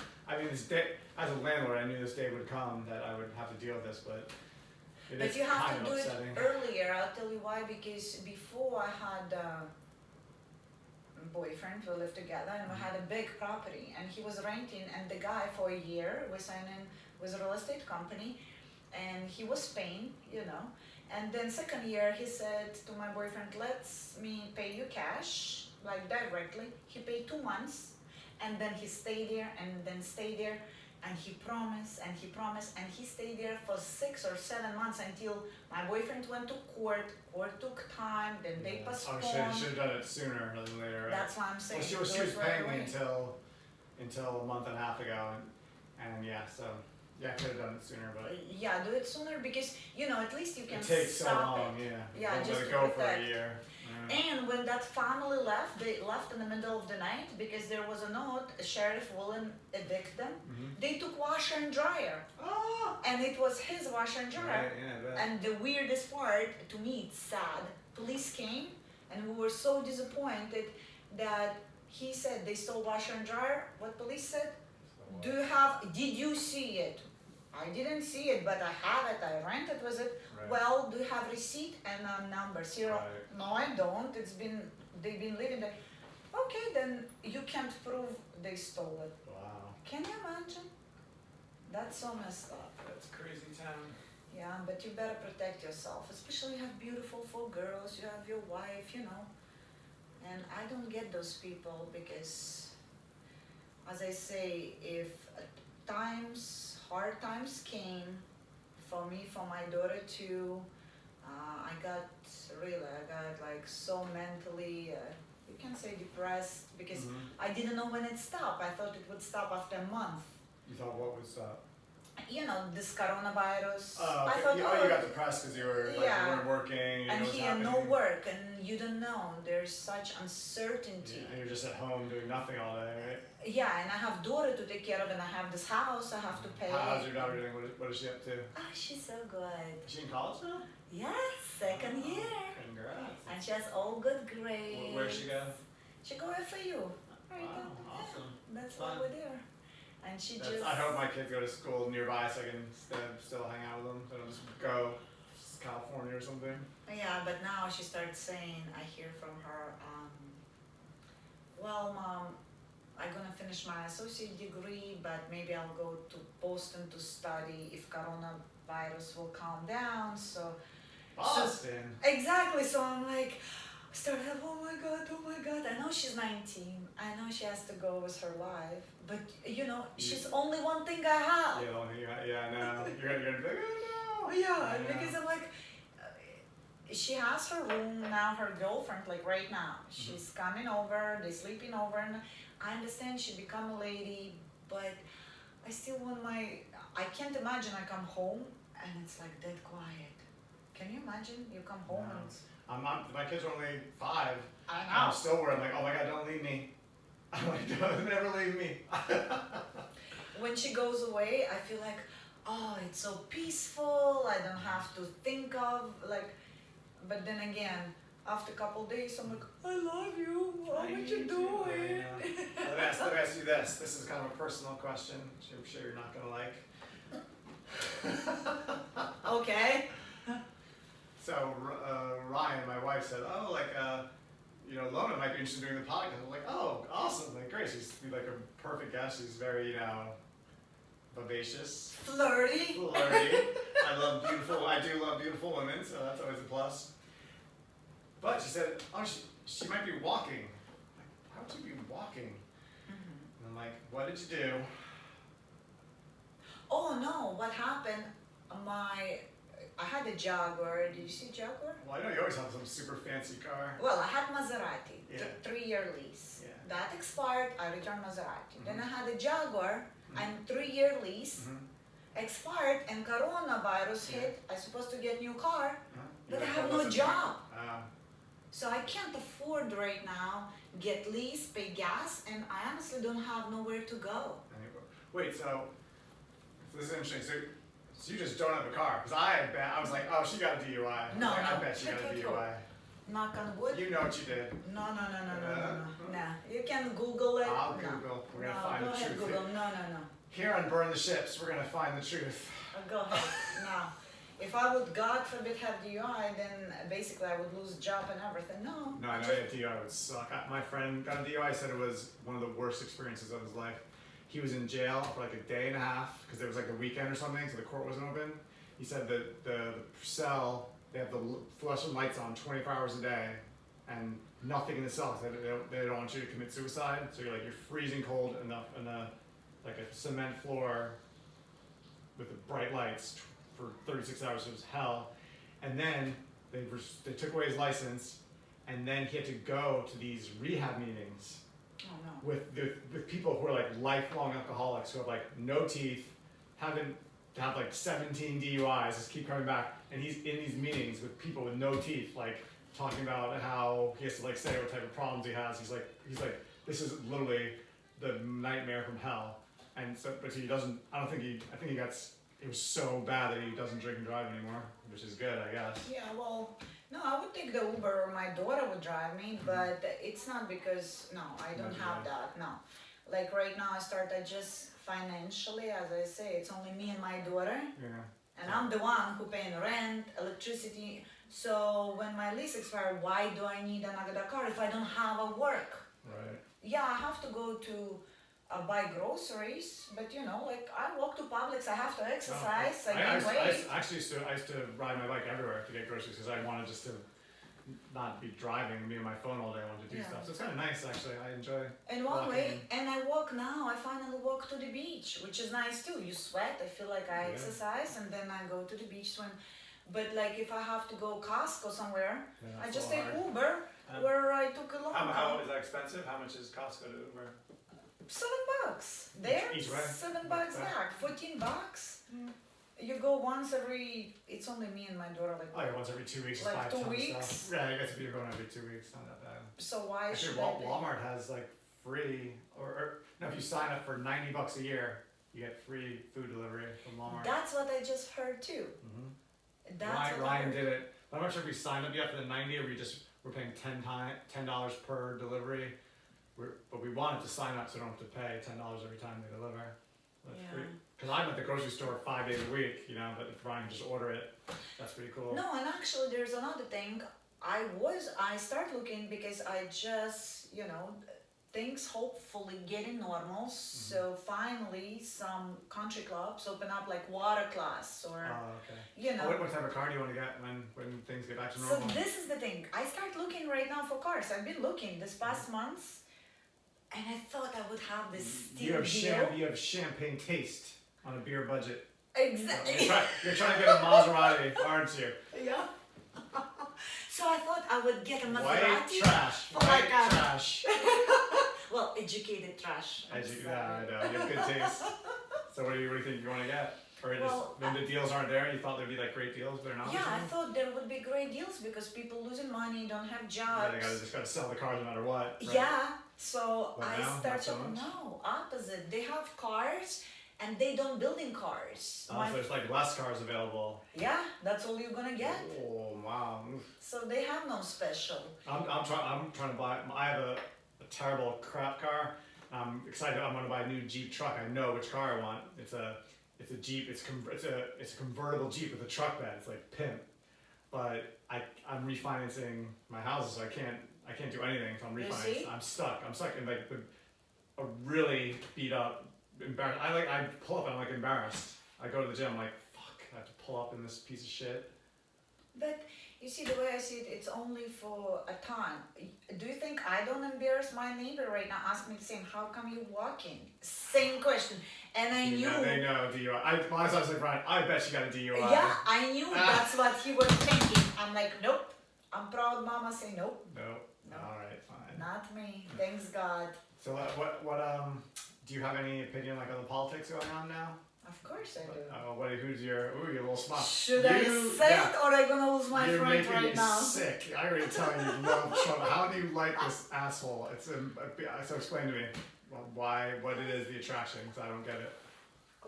This day, as a landlord, I knew this day would come that I would have to deal with this, but But is you have kind to of do upsetting. it earlier. I'll tell you why. Because before I had a boyfriend, we lived together, and we had a big property, and he was renting, and the guy for a year we signed in with a real estate company, and he was paying, and then second year he said to my boyfriend, let's me pay you cash, like directly. He paid 2 months, and then he stayed there, and then stayed there, and he promised, and he promised, and he stayed there for 6 or 7 months until my boyfriend went to court. Court took time, then they Oh, postponed. she should have done it sooner rather than later, right? That's what I'm saying. Well, she do was it right paying me away. until a month and a half ago, and yeah, so yeah, I could have done it sooner, but Yeah, do it sooner because at least you can it takes so stop long. it. Yeah. Yeah, Don't just let it to go for a protect. year. And when that family left, they left in the middle of the night because there was a note, a sheriff wouldn't evict them. Mhm. They took washer and dryer, Ah. and it was his washer and dryer. Right, yeah, I bet. And the weirdest part, to me, it's sad. Police came, and we were so disappointed that he said they stole washer and dryer. What police said? Did you see it? I didn't see it, but I have it. I rented with it. Right. Well, do you have receipt and number? Zero. Right. No, I don't. They've been living there. Okay, then you can't prove they stole it. Wow, Can you imagine? That's so messed up. that's a crazy town. Yeah, but you better protect yourself. Especially you have beautiful 4 girls, you have your wife, And I don't get those people because, as I say, if hard times came for me, for my daughter too, I got like so mentally, you can say depressed because Mhm. I didn't know when it stopped. I thought it would stop after a month. You thought what was up? This coronavirus. Oh, okay. I thought, you got depressed because you weren't working. You and know what's he had no happening. work, and you don't know. There's such uncertainty. Yeah, and you're just at home doing nothing all day, right? Yeah, and I have daughter to take care of, and I have this house I have to pay. How's your daughter doing? What is she up to? Oh, she's so good. Is she in college now? Yes, second Oh, year, Congrats. and she has all good grades. Where'd she go? She go FAU. Right Wow, there. awesome. That's Fun. why we're there. And she just. I hope my kids go to school nearby so I can still hang out with them. So I don't just go to California or something. Yeah, but now she starts saying, I hear from her, well, Mom, I'm gonna finish my associate degree, but maybe I'll go to Boston to study if coronavirus will calm down. So Boston. exactly. So I'm like, oh my God. I know she's 19. I know she has to go with her life, but she's only one thing I have. Yeah, the only thing I know. You're gonna be like, oh no. Yeah, because I'm like, she has her room now, her girlfriend, like right now. She's coming over, they're sleeping over, and I understand she become a lady, but I still want I can't imagine I come home and it's like dead quiet. Can you imagine? You come home No. and My kids are only 5. I And know. I'm still worried. I'm like, oh my God, don't leave me. I'm like, don't never leave me. When she goes away, I feel like, oh, it's so peaceful. I don't have to think of but then again, after a couple days, I'm like, I love you. What I you need you. doing? Let me ask you this. This is kind of a personal question, which I'm sure you're not gonna like. Okay. So Ryan, my wife, said, oh, Lona might be interested in doing the podcast. I'm like, oh, awesome, like great. She's like a perfect guest. She's very, vivacious, Flirty. flirty. I do love beautiful women, so that's always a plus. But she said, oh, she might be walking. I'm like, why would you be walking? And I'm like, what did you do? Oh no, what happened? I had a Jaguar. Did you see Jaguar? Well, I know you always have some super fancy car. Well, I had Maserati, Yeah. 3-year lease. Yeah. That expired, I returned Maserati. Then I had a Jaguar, and 3-year lease, expired, and coronavirus hit. I supposed to get new car, but I have no job. So I can't afford right now, get lease, pay gas, and I honestly don't have nowhere to go. Wait, so this is interesting. So you just don't have a car? Because I was like, oh, she got a DUI. No, I no. bet she got a DUI. Knock on wood. You know what you did. No. Nah, you can Google it. I'll No. Google. We're No, gonna find go the ahead, truth. Google. No. Here on Burn the Ships, we're gonna find the truth. Go ahead. No. If I would, God forbid, have DUI, then basically I would lose job and everything. No. No, I know a DUI would suck. My friend got a DUI. Said it was one of the worst experiences of his life. He was in jail for like a day and a half because it was like the weekend or something, so the court wasn't open. He said that the cell, they have the fluorescent lights on 24 hours a day, and nothing in the cell. They don't want you to commit suicide. So you're freezing cold in a like a cement floor with the bright lights for 36 hours. It was hell. And then they took away his license, and then he had to go to these rehab meetings Oh no. with people who are like lifelong alcoholics who have like no teeth, have 17 DUIs, just keep coming back, and he's in these meetings with people with no teeth, like talking about how he has to like say what type of problems he has. He's like this is literally the nightmare from hell, and so but he doesn't. I think it was so bad that he doesn't drink and drive anymore, which is good, I guess. Yeah, well, no, I would take the Uber or my daughter would drive me, but it's not because, no, I don't Not have really. that, no. Like right now I just financially, as I say, it's only me and my daughter, Yeah. and I'm the one who paying rent, electricity. So when my lease expires, why do I need another car if I don't have a work? Right. Yeah, I have to go to buy groceries, but like I walk to Publix, I have to exercise, I gain weight. I used to ride my bike everywhere to get groceries because I wanted just to not be driving, be on my phone all day. I wanted to do Yeah. stuff. So it's kind of nice, actually. I enjoy. And one walking. way, and I walk now, I finally walk to the beach, which is nice too. You sweat, I feel like I Yeah. exercise, and then I go to the beach swim. But like if I have to go Costco somewhere, Yeah, I it's just a take little hard. Uber, where I took a long How is that expensive? How much is Costco to Uber? $7 there, Each way? $7 Back. back, $14. You go once every. It's only me and my daughter. Like, Oh, yeah, once every 2 weeks. Like 5 2 tons of weeks? Stuff. Yeah, I guess if you're going every 2 weeks, not that bad. so why Actually, should I? pay? Walmart has like free, or no, if you sign up for $90 a year, you get free food delivery from Walmart. That's what I just heard too. Mm-hmm. That's what I Ryan heard. did it. I'm not sure if we signed up yet for the 90 or we're paying $10 per delivery. But we wanted to sign up so we don't have to pay $10 every time they deliver. Yeah. Because I'm at the grocery store 5 days a week, but if Ryan can just order it, that's pretty cool. No, and actually, there's another thing. I start looking because I just, things hopefully getting normal. So finally, some country clubs open up like water class or, Oh, okay. What type of car do you want to get when things get back to So normal? this is the thing. I start looking right now for cars. I've been looking this past months, and I thought I would have this steal deal. You have champagne taste on a beer budget. Exactly. You're trying to get a Maserati, aren't you? Yeah. So I thought I would get a Maserati. White trash. Oh my White God. trash. Well, educated trash. I'm Yeah, I sorry. know. You have good taste. So what do you think you want to get? Or when the deals aren't there, you thought there'd be like great deals, but they're not. Yeah, I or something? thought there would be great deals because people losing money, don't have Yeah, jobs. they just gotta sell the cars no matter what. Right? Yeah, so But I now, start not so talking. much? No, opposite. They have cars and they don't building cars. So there's like less cars available. Yeah, that's all you're gonna get. Oh wow. Oof. So they have no special. I'm trying to buy. I have a terrible crap car. I'm excited. I'm gonna buy a new Jeep truck. I know which car I want. It's a Jeep. It's a convertible Jeep with a truck bed. It's like pimp. But I'm refinancing my houses, so I can't do anything until I'm You refinanced. see? I'm stuck in like a really beat up, embarrassed. I pull up and I'm like embarrassed. I go to the gym. I'm like, fuck. I have to pull up in this piece of shit. But you see, the way I see it, it's only for a time. Do you think I don't embarrass my neighbor right now? Ask me the same. How come you walking? Same question. And I knew. They know DUI. I was like, Brian, I bet you got a DUI. Yeah, I knew that's what he was thinking. I'm like, nope. I'm proud mama say nope. No. No. All right, fine. Not me. Thanks God. So what do you have any opinion like on the politics going on now? Of course I do. Who's your little smart? Should I say it or I gonna lose my You're friend making right me now? sick. I already tell you love Trump. How do you like this asshole? So explain to me what it is, the attraction, because I don't get it.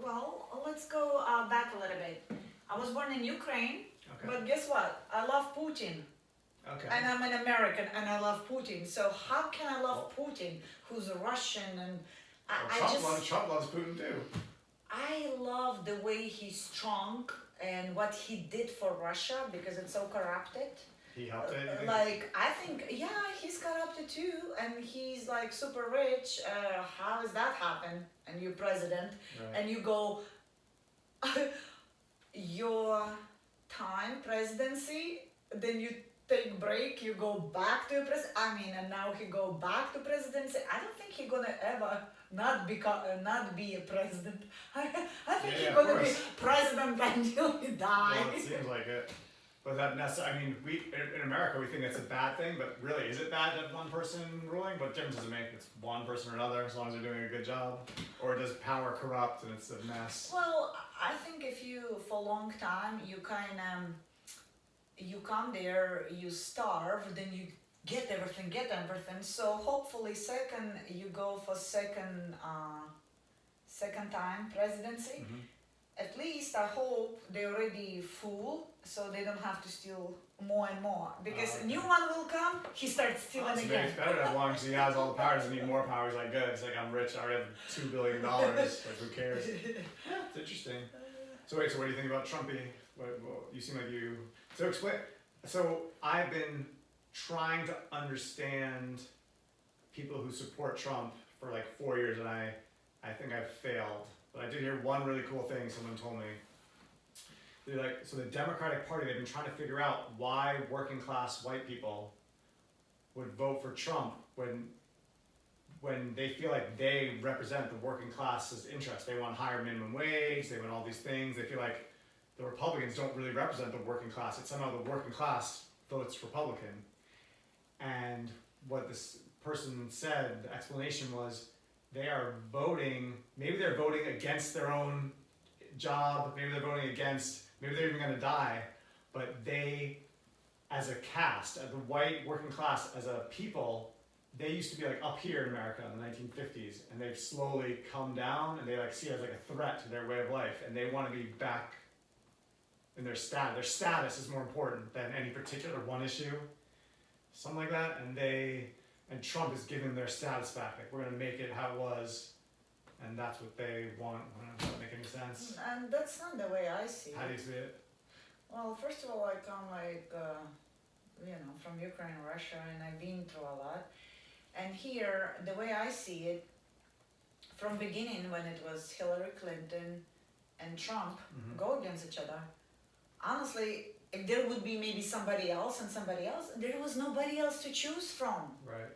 Well, let's go back a little bit. I was born in Ukraine, Okay. but guess what? I love Putin. Okay. And I'm an American and I love Putin. So how can I love Putin, who's a Russian? And Trump loves Putin too. I love the way he's strong and what he did for Russia because it's so corrupted. He helped it. You think? Like, I think, yeah, he's corrupted too, and he's like super rich. How does that happen? And you're president, Right. and you go, your time presidency, then you take break, you go back to and now he go back to presidency. I don't think he gonna ever not be a president. I think Yeah, he of gonna be course. president until he die. Well, it seems like it. But that we in America we think that's a bad thing, but really, is it bad to have one person ruling? What difference does it make if it's one person or another, as long as they're doing a good job? Or does power corrupt and it's a mess? Well, I think if you for a long time you kind of you come there, you starve, then you get everything. So hopefully, second you go for second time presidency. Mm-hmm. At least I hope they're already full, so they don't have to steal more and more. Because Okay. new one will come, he starts stealing So maybe again. it's better as long as he has all the power. Doesn't need more power. He's like, good. It's like, I'm rich. I already have $2 billion. Like, who cares? Yeah, it's interesting. So wait, so what do you think about Trumpy? You seem like you. So explain. So I've been trying to understand people who support Trump for like 4 years, and I think I've failed. But I did hear one really cool thing someone told me. They're like, so the Democratic Party, they've been trying to figure out why working class white people would vote for Trump when they feel like they represent the working class's interests. They want higher minimum wage, they want all these things. They feel like the Republicans don't really represent the working class. It's somehow the working class votes Republican. And what this person said, the explanation was, they are voting, maybe they're voting against their own job, maybe they're voting against, maybe they're even gonna die, but they, as a caste, the white working class, as a people, they used to be like up here in America in the 1950s, and they've slowly come down, and they like see it as like a threat to their way of life, and they want to be back in their status. Their status is more important than any particular one issue, something like that, and Trump is giving their status back. Like, we're gonna make it how it was, and that's what they want. I don't know, does that make any sense? And that's not the way I see How do it. you see it? Well, first of all, I come from Ukraine, Russia, and I've been through a lot. And here, the way I see it, from beginning when it was Hillary Clinton and Trump Mm-hmm. go against each other, honestly, if there would be maybe somebody else, there was nobody else to choose from. Right.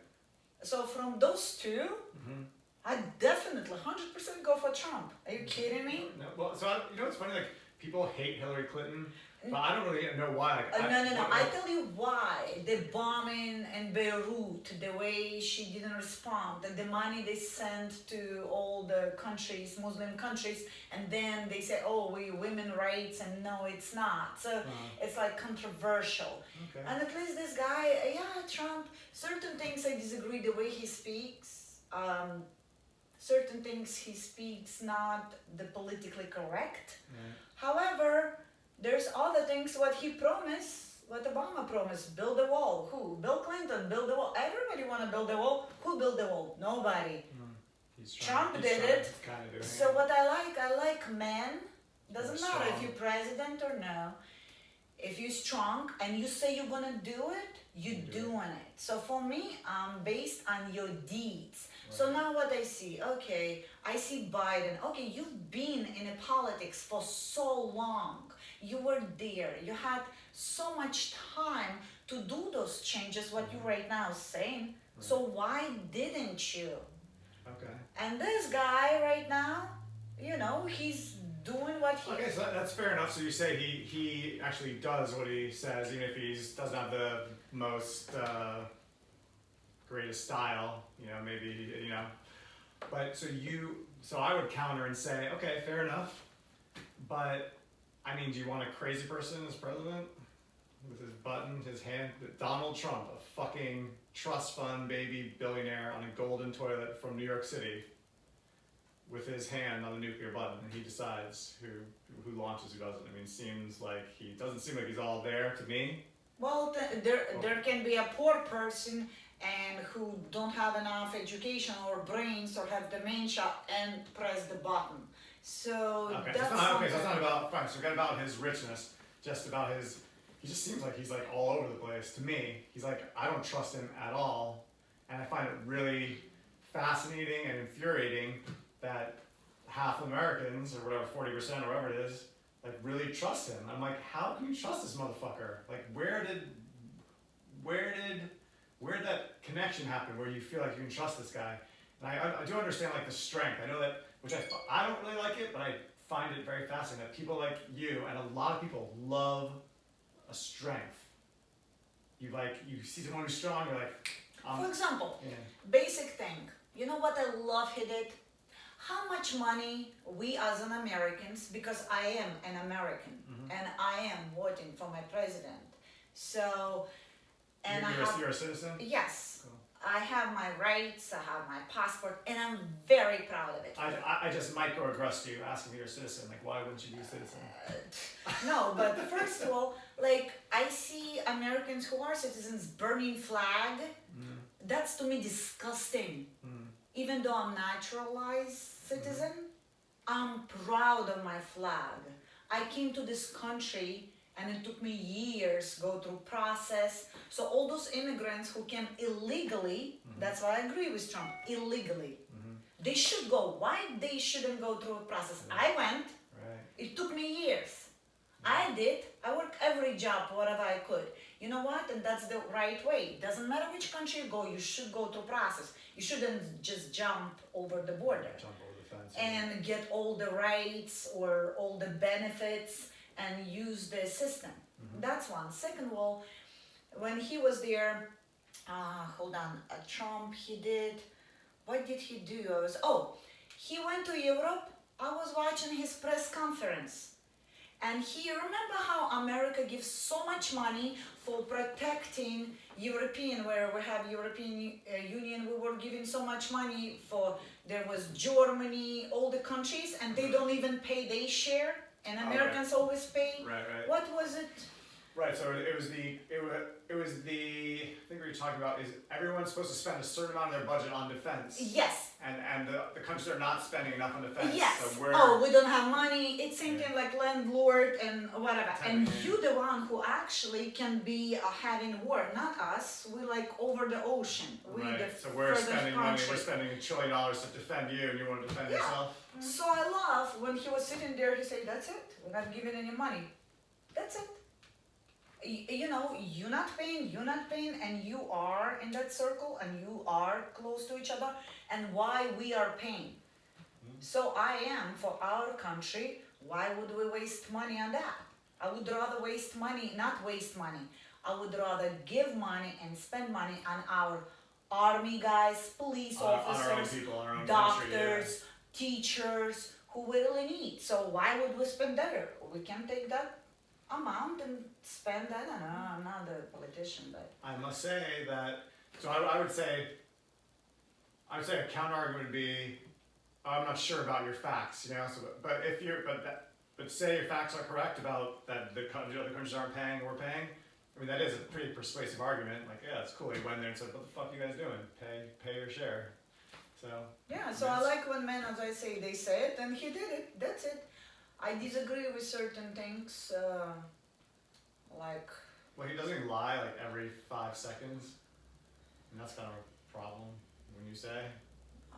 So from those two, Mm-hmm. I definitely 100% go for Trump. Are you kidding me? No, well, so you know what's funny? Like, people hate Hillary Clinton, but I don't really know why. Like, No. I tell you why. The bombing in Beirut, the way she didn't respond, the money they sent to all the countries, Muslim countries, and then they say, oh, we women rights, and no, it's not. So it's like controversial. Okay. And at least this guy, Trump, certain things I disagree the way he speaks. Certain things he speaks not the politically correct. Yeah. However, there's other things what he promised, what Obama promised, build a wall. Who? Bill Clinton, build a wall. Everybody want to build a wall. Who built the wall? Nobody. He's Trump he's did trying, it. he's kind of doing So it. what I like men. Doesn't They're matter if strong. you're president or no. If you're strong and you say you're gonna do it, you're You do it. doing it. So for me, based on your deeds. So now what I see, okay, I see Biden. Okay, you've been in a politics for so long. You were there. You had so much time to do those changes. What you right now saying. So why didn't you? Okay. And this guy right now, he's doing what he. Okay, so that's fair enough. So you say he actually does what he says, even if he doesn't have the most greatest style, maybe, But so I would counter and say, okay, fair enough. But, I mean, do you want a crazy person as president? With his button, his hand, Donald Trump, a fucking trust fund baby billionaire on a golden toilet from New York City, with his hand on the nuclear button, and he decides who launches, who doesn't. I mean, seems like doesn't seem like he's all there to me. Well, there can be a poor person and who don't have enough education or brains or have dementia and press the button. So Okay, that's so it's not about, fine, so forget about his richness, just about he just seems like he's like all over the place. To me, he's like, I don't trust him at all, and I find it really fascinating and infuriating that half Americans, or whatever, 40% or whatever it is, like really trust him. I'm like, how can you trust this motherfucker? Like, where did that connection happen where you feel like you can trust this guy? And I do understand like the strength. I know that, which I don't really like it, but I find it very fascinating that people like you and a lot of people love a strength. You see someone who's strong, you're like, For example, yeah. basic thing. You know what I love he did? How much money we as an Americans, because I am an American and I am voting for my president. So, and You're a citizen? yes, Cool. I have my rights, I have my passport, and I'm very proud of it. I just microaggressed you asking me you're a citizen. Like, why wouldn't you be a citizen? No, but first of all, like I see Americans who are citizens burning flag. That's to me disgusting. Even though I'm naturalized citizen, I'm proud of my flag. I came to this country and it took me years go through process. So all those immigrants who came illegally, that's why I agree with Trump, illegally. They should go. Why they shouldn't go through a process? I went. Right. It took me years. I did. I worked every job, whatever I could. You know what? And that's the right way. Doesn't matter which country you go, you should go through process. You shouldn't just jump over the border Jump over the fence. and get all the rights or all the benefits and use the system. That's one. Second of all, when he was there, Trump, what did he do? He went to Europe. I was watching his press conference. And remember how America gives so much money for protecting European, where we have European Union, we were giving so much money for, there was Germany, all the countries, and they don't even pay their share, and Americans always pay. Right. What was it? Right, so it was the thing we were talking about is everyone's supposed to spend a certain amount of their budget on defense. Yes. And the countries are not spending enough on defense. Yes. So We don't have money. It's same thing like landlord and whatever. And you the one who actually can be having war, not us. We like over the ocean. We right. the So we're furthest spending money. country. We're spending $1 trillion to defend you, and you want to defend yourself. So I love when he was sitting there. He said, "That's it. We're not giving any money. That's it. You know, you're not paying, and you are in that circle, and you are close to each other, and why we are paying. So I am for our country. Why would we waste money on that? I would rather not waste money. I would rather give money and spend money on our army guys, police officers, on our own people, our own doctors, country, teachers who we really need. So why would we spend there? We can take that amount and spend, I don't know, I'm not a politician, but I must say that, so I would say a counter argument would be, I'm not sure about your facts, you know, so, but say your facts are correct about that the other countries aren't paying, we're paying. I mean, that is a pretty persuasive argument. Like, yeah, it's cool. He went there and said, what the fuck are you guys doing? Pay your share. So. yeah, so I like when men, as I say, they say it, and he did it, that's it. I disagree with certain things, like... Well, he doesn't lie like every 5 seconds, and that's kind of a problem, when you say.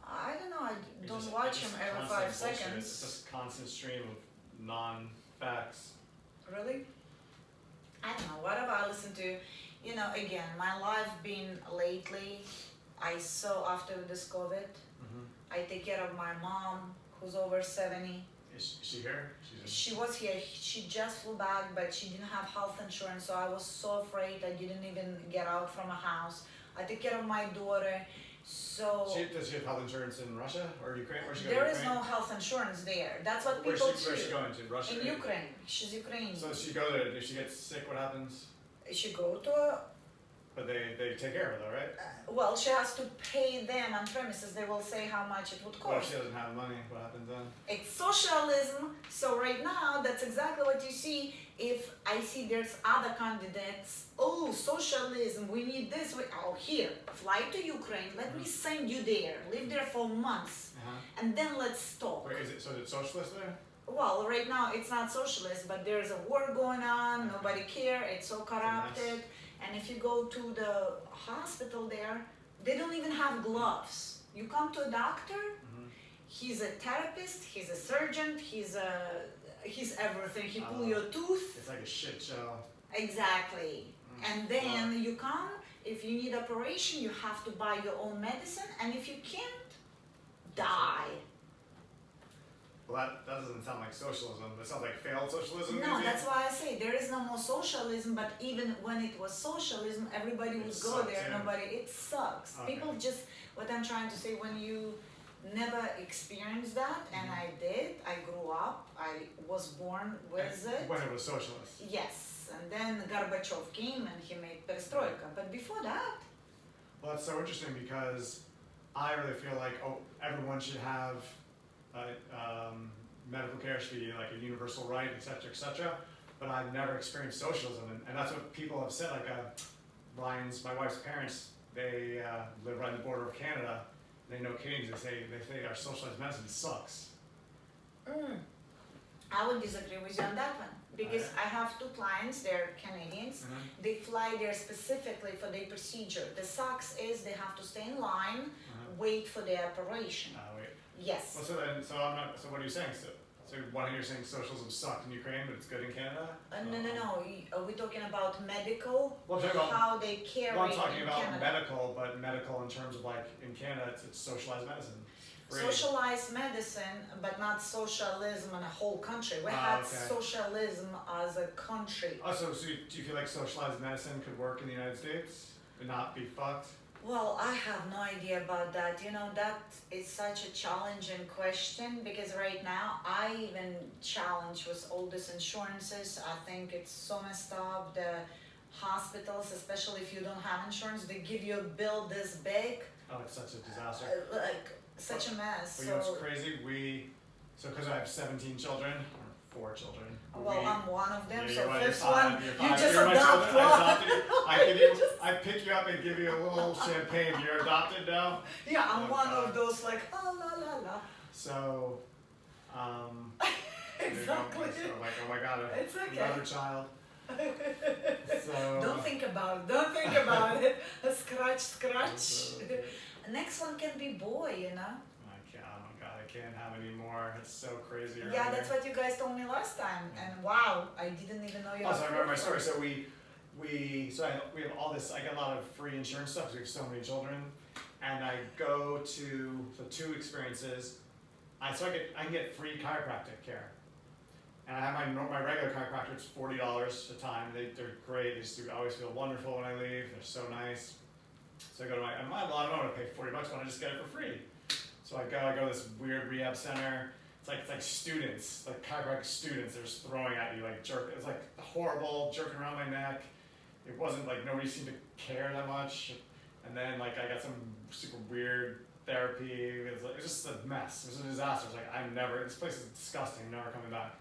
I don't know, I It's don't just- watch it's him just every constant 5 bullshit. seconds. It's just a constant stream of non-facts. Really? I don't know, whatever I listen to, you know, again, my life being lately, I saw after this COVID, I take care of my mom, who's over 70. Is she here? She was here, she just flew back, but she didn't have health insurance, so I was so afraid I didn't even get out from a house. I take care of my daughter, so... Does she have health insurance in Russia or Ukraine? Where's she going? There is no health insurance there, that's what people Where's she choose. going to? Russia? In Ukraine, she's Ukrainian. So she goes there, if she gets sick, what happens? She go to a... But they take care of her though, right? Well, she has to pay them on premises. They will say how much it would What if cost. she doesn't have money? What happens then? It's socialism. So right now, that's exactly what you see. If I see there's other candidates, oh, socialism, we need this. Here, fly to Ukraine. Let me send you there. Live there for months. And then let's talk. Wait, is it socialist there? Well, right now it's not socialist, but there's a war going on. Nobody care. It's so corrupted. And if you go to the hospital there, they don't even have gloves. You come to a doctor, he's a therapist, he's a surgeon, he's everything. He pull your tooth. It's like a shit show. Exactly. And then you come, if you need operation, you have to buy your own medicine, and if you can't, die. Well, that doesn't sound like socialism. That sounds like failed socialism. No, maybe? that's why I say there is no more socialism, but even when it was socialism, everybody would It go sucks, there, yeah. nobody, it sucks. Okay. People just, what I'm trying to say, when you never experienced that, and I did, I grew up, I was born with it. When it was socialist. Yes, and then Gorbachev came and he made perestroika, but before that, Well, that's so interesting because I really feel like everyone should have medical care should be like a universal right, et cetera, but I've never experienced socialism, and that's what people have said. Like Ryan's, my wife's parents, they live right on the border of Canada. They know Canadians. They say our socialized medicine sucks. I would disagree with you on that one. Because Oh, yeah? I have two clients, they're Canadians. They fly there specifically for their procedure. The sucks is they have to stay in line, wait for the operation. Wait. Yes. Well, so I'm not. So what are you saying? So one hand you're saying socialism sucked in Ukraine, but it's good in Canada. No. Are we talking about medical? Well, I'm talking about- how they carry Well, I'm talking in about Canada? medical, but medical in terms of like in Canada, it's socialized medicine. Free. Socialized medicine, but not socialism in a whole country. We Ah, had okay. socialism as a country. Oh, so do you feel like socialized medicine could work in the United States and not be fucked? Well, I have no idea about that. You know, that is such a challenging question because right now I even challenge with all these insurances. I think it's so messed up. The hospitals, especially if you don't have insurance, they give you a bill this big, Oh, it's such a disaster. like such a mess. But you know So, what's crazy? So because I have 17 children, or 4 children. well, I'm one of them. Yeah, So you're right, fifth you're one, five, you're you five. just You're my adopt children. I one. adopted you. I pick you up and give you a little champagne. You're adopted now. Yeah, I'm Oh, one God. of those like oh la la la. So, there you go. Exactly. So like, oh my God, It's okay. another child. So. Don't think about it. Don't think about it. Scratch. Next one can be boy, you know. I can't. Oh my God, I can't have any more. It's so crazy. around Yeah, that's here. what you guys told me last time, and wow, I didn't even know you. Also, I had remember my four. story. So we have all this. I get a lot of free insurance stuff because we have so many children, and I go to the 2 experiences. I can get free chiropractic care, and I have my regular chiropractor. It's $40 a time. They're great. They just always feel wonderful when I leave. They're so nice. So I go to I don't want to pay $40. I want to just get it for free. So I go to this weird rehab center. It's like students, like chiropractic students. They're just throwing at you like jerk. It was like horrible, jerking around my neck. It wasn't like nobody seemed to care that much. And then like I got some super weird therapy. It was just a mess. It was a disaster. It was like this place is disgusting. I'm never coming back.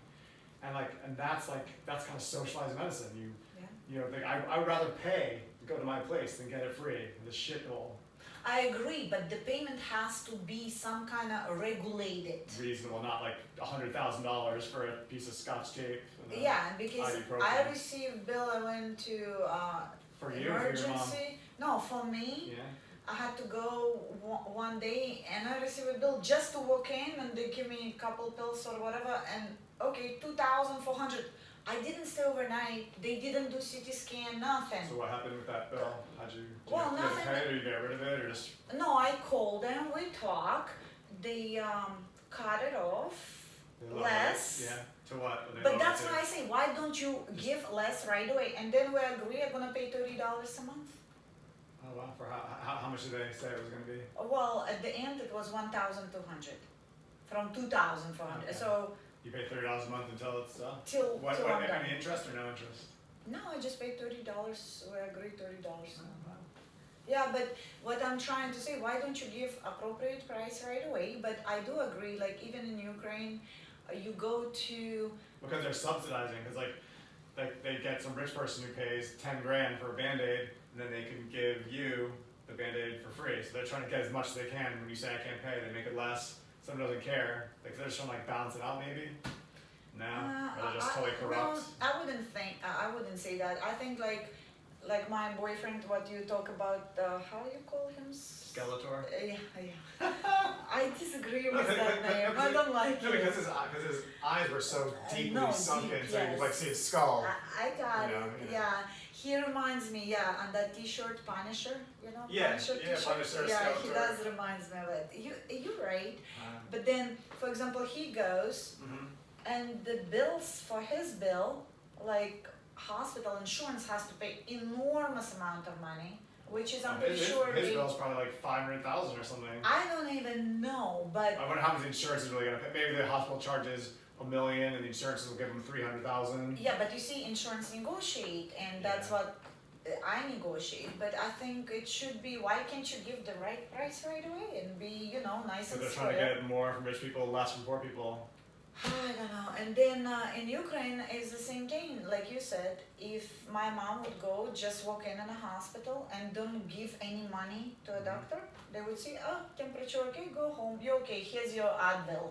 And that's kind of socialized medicine. You know, I would rather pay to go to my place than get it free. The shithole. I agree, but the payment has to be some kind of regulated. Reasonable, not like $100,000 for a piece of Scotch tape. And Yeah, because ibuprofen. I received bill. I went to For you or for your mom? emergency. No, for me. Yeah. I had to go one day and I received a bill just to walk in and they give me a couple pills or whatever and okay, 2,400. I didn't stay overnight. They didn't do CT scan, nothing. So what happened with that bill? How'd you Well, did you nothing. pay it or you get rid of it or just No, I called them, we talk. They cut it off. they lower it? Less. Yeah. To what? They But lower that's it to? why I say, why don't you give less right away? And then we agree I'm gonna pay $30 a month. Oh wow! For how much did they say it was going to be? Well, at the end it was 1,200 from 2,400. Okay. So You pay $30 a month until it's till what? I'm done. Any interest or no interest? No, I just paid $30. We agreed $30. Wow. Yeah, but what I'm trying to say, why don't you give appropriate price right away? But I do agree, like even in Ukraine, you go to Because they're subsidizing. Because like they get some rich person who pays 10 grand for a Band-Aid, and then they can give you the Band-Aid for free. So they're trying to get as much as they can. When you say I can't pay, they make it less. Someone doesn't care. Like they're just trying to like balance it out maybe. No, or they're just totally corrupt. No, I wouldn't say that. I think like like my boyfriend, what you talk about, how you call him? Skeletor. Yeah. I disagree with that name. I don't like No, it. because his eyes were so deeply No, sunken, deep, so you could like yes. see his skull. I got You know, it. yeah. Yeah. He reminds me, on that T-shirt, Punisher. You know, Yeah, Punisher yeah, T-shirt. Punisher, Yeah, he Skeletor. does reminds me of it. You're right. But then, for example, he goes and the bills for his bill, like hospital insurance has to pay enormous amount of money, which is I'm pretty sure his they. bill's probably like 500,000 or something. I don't even know, but I wonder how much the insurance is really gonna pay. Maybe the hospital charges $1 million, and the insurance will give them 300,000. yeah, but you see, insurance negotiate, and that's Yeah. what I negotiate. But I think it should be. Why can't you give the right price right away and be, nice So and they're trying to square? get more from rich people, less from poor people. I don't know. And then in Ukraine is the same thing. Like you said, if my mom would go just walk in a hospital and don't give any money to a doctor, they would say, oh, temperature okay, go home. You're okay. Here's your Advil.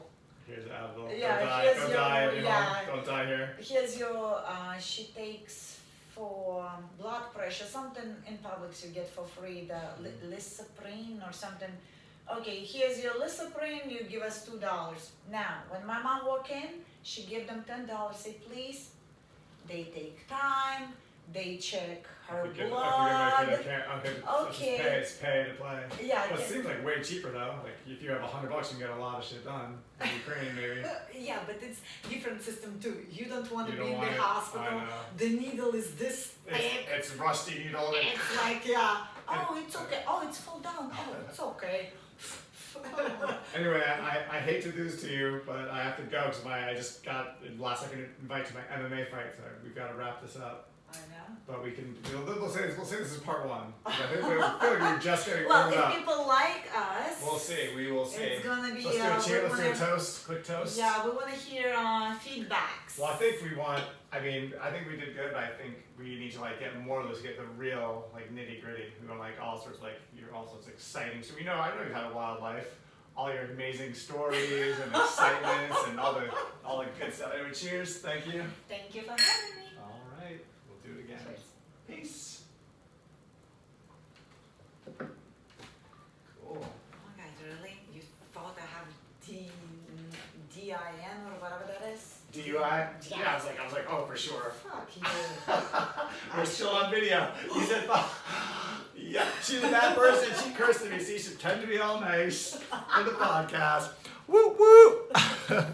Here's Advil. Yeah, don't die, here's don't your- die at your yeah. home. Don't die here. Here's your, she takes for blood pressure, something in Publix you get for free, the Lisoprene or something. Okay, here's your Lisoprene, you give us $2. Now, when my mom walk in, she give them $10, say please. They take time, they check her I forget blood. okay, so it's Okay. It's pay to play. Yeah, But it okay. seems like way cheaper though. Like if you have $100, you can get a lot of shit done. In Ukraine, maybe. Yeah, but it's different system too. You don't want to You be don't in want the it. hospital. I know. The needle is this thick. It's rusty needle. It's like, oh, it's okay. Oh, it's fall down. Oh, it's okay. Anyway, I hate to do this to you, but I have to go because I just got last second invite to my MMA fight, so we've got to wrap this up. I know. But we'll say this is part one. I think we feel like we're just getting Well, warmed if up. people like us, We'll see. We will see. it's gonna be. Let's do a cheer. we Let's do a wanna- toast. Quick toast. Yeah, we want to hear feedbacks. Well, I think we want. I mean, I think we did good, but I think we need to like get more of those, get the real like nitty gritty. We want like all sorts of exciting. So I know you've had a wild life, all your amazing stories and excitements and all the good stuff. Anyway, cheers. Thank you. Thank you for having me. All right, we'll do it again. Cheers. Peace. Cool. Oh, guys, really? You thought I have DIN or whatever that is? DUI? Yeah, I was like, oh, for sure. Fuck you. We're still on video. He said, yeah, she's a bad person. She cursed at me. See, she pretended to be all nice for the podcast. Woo woo.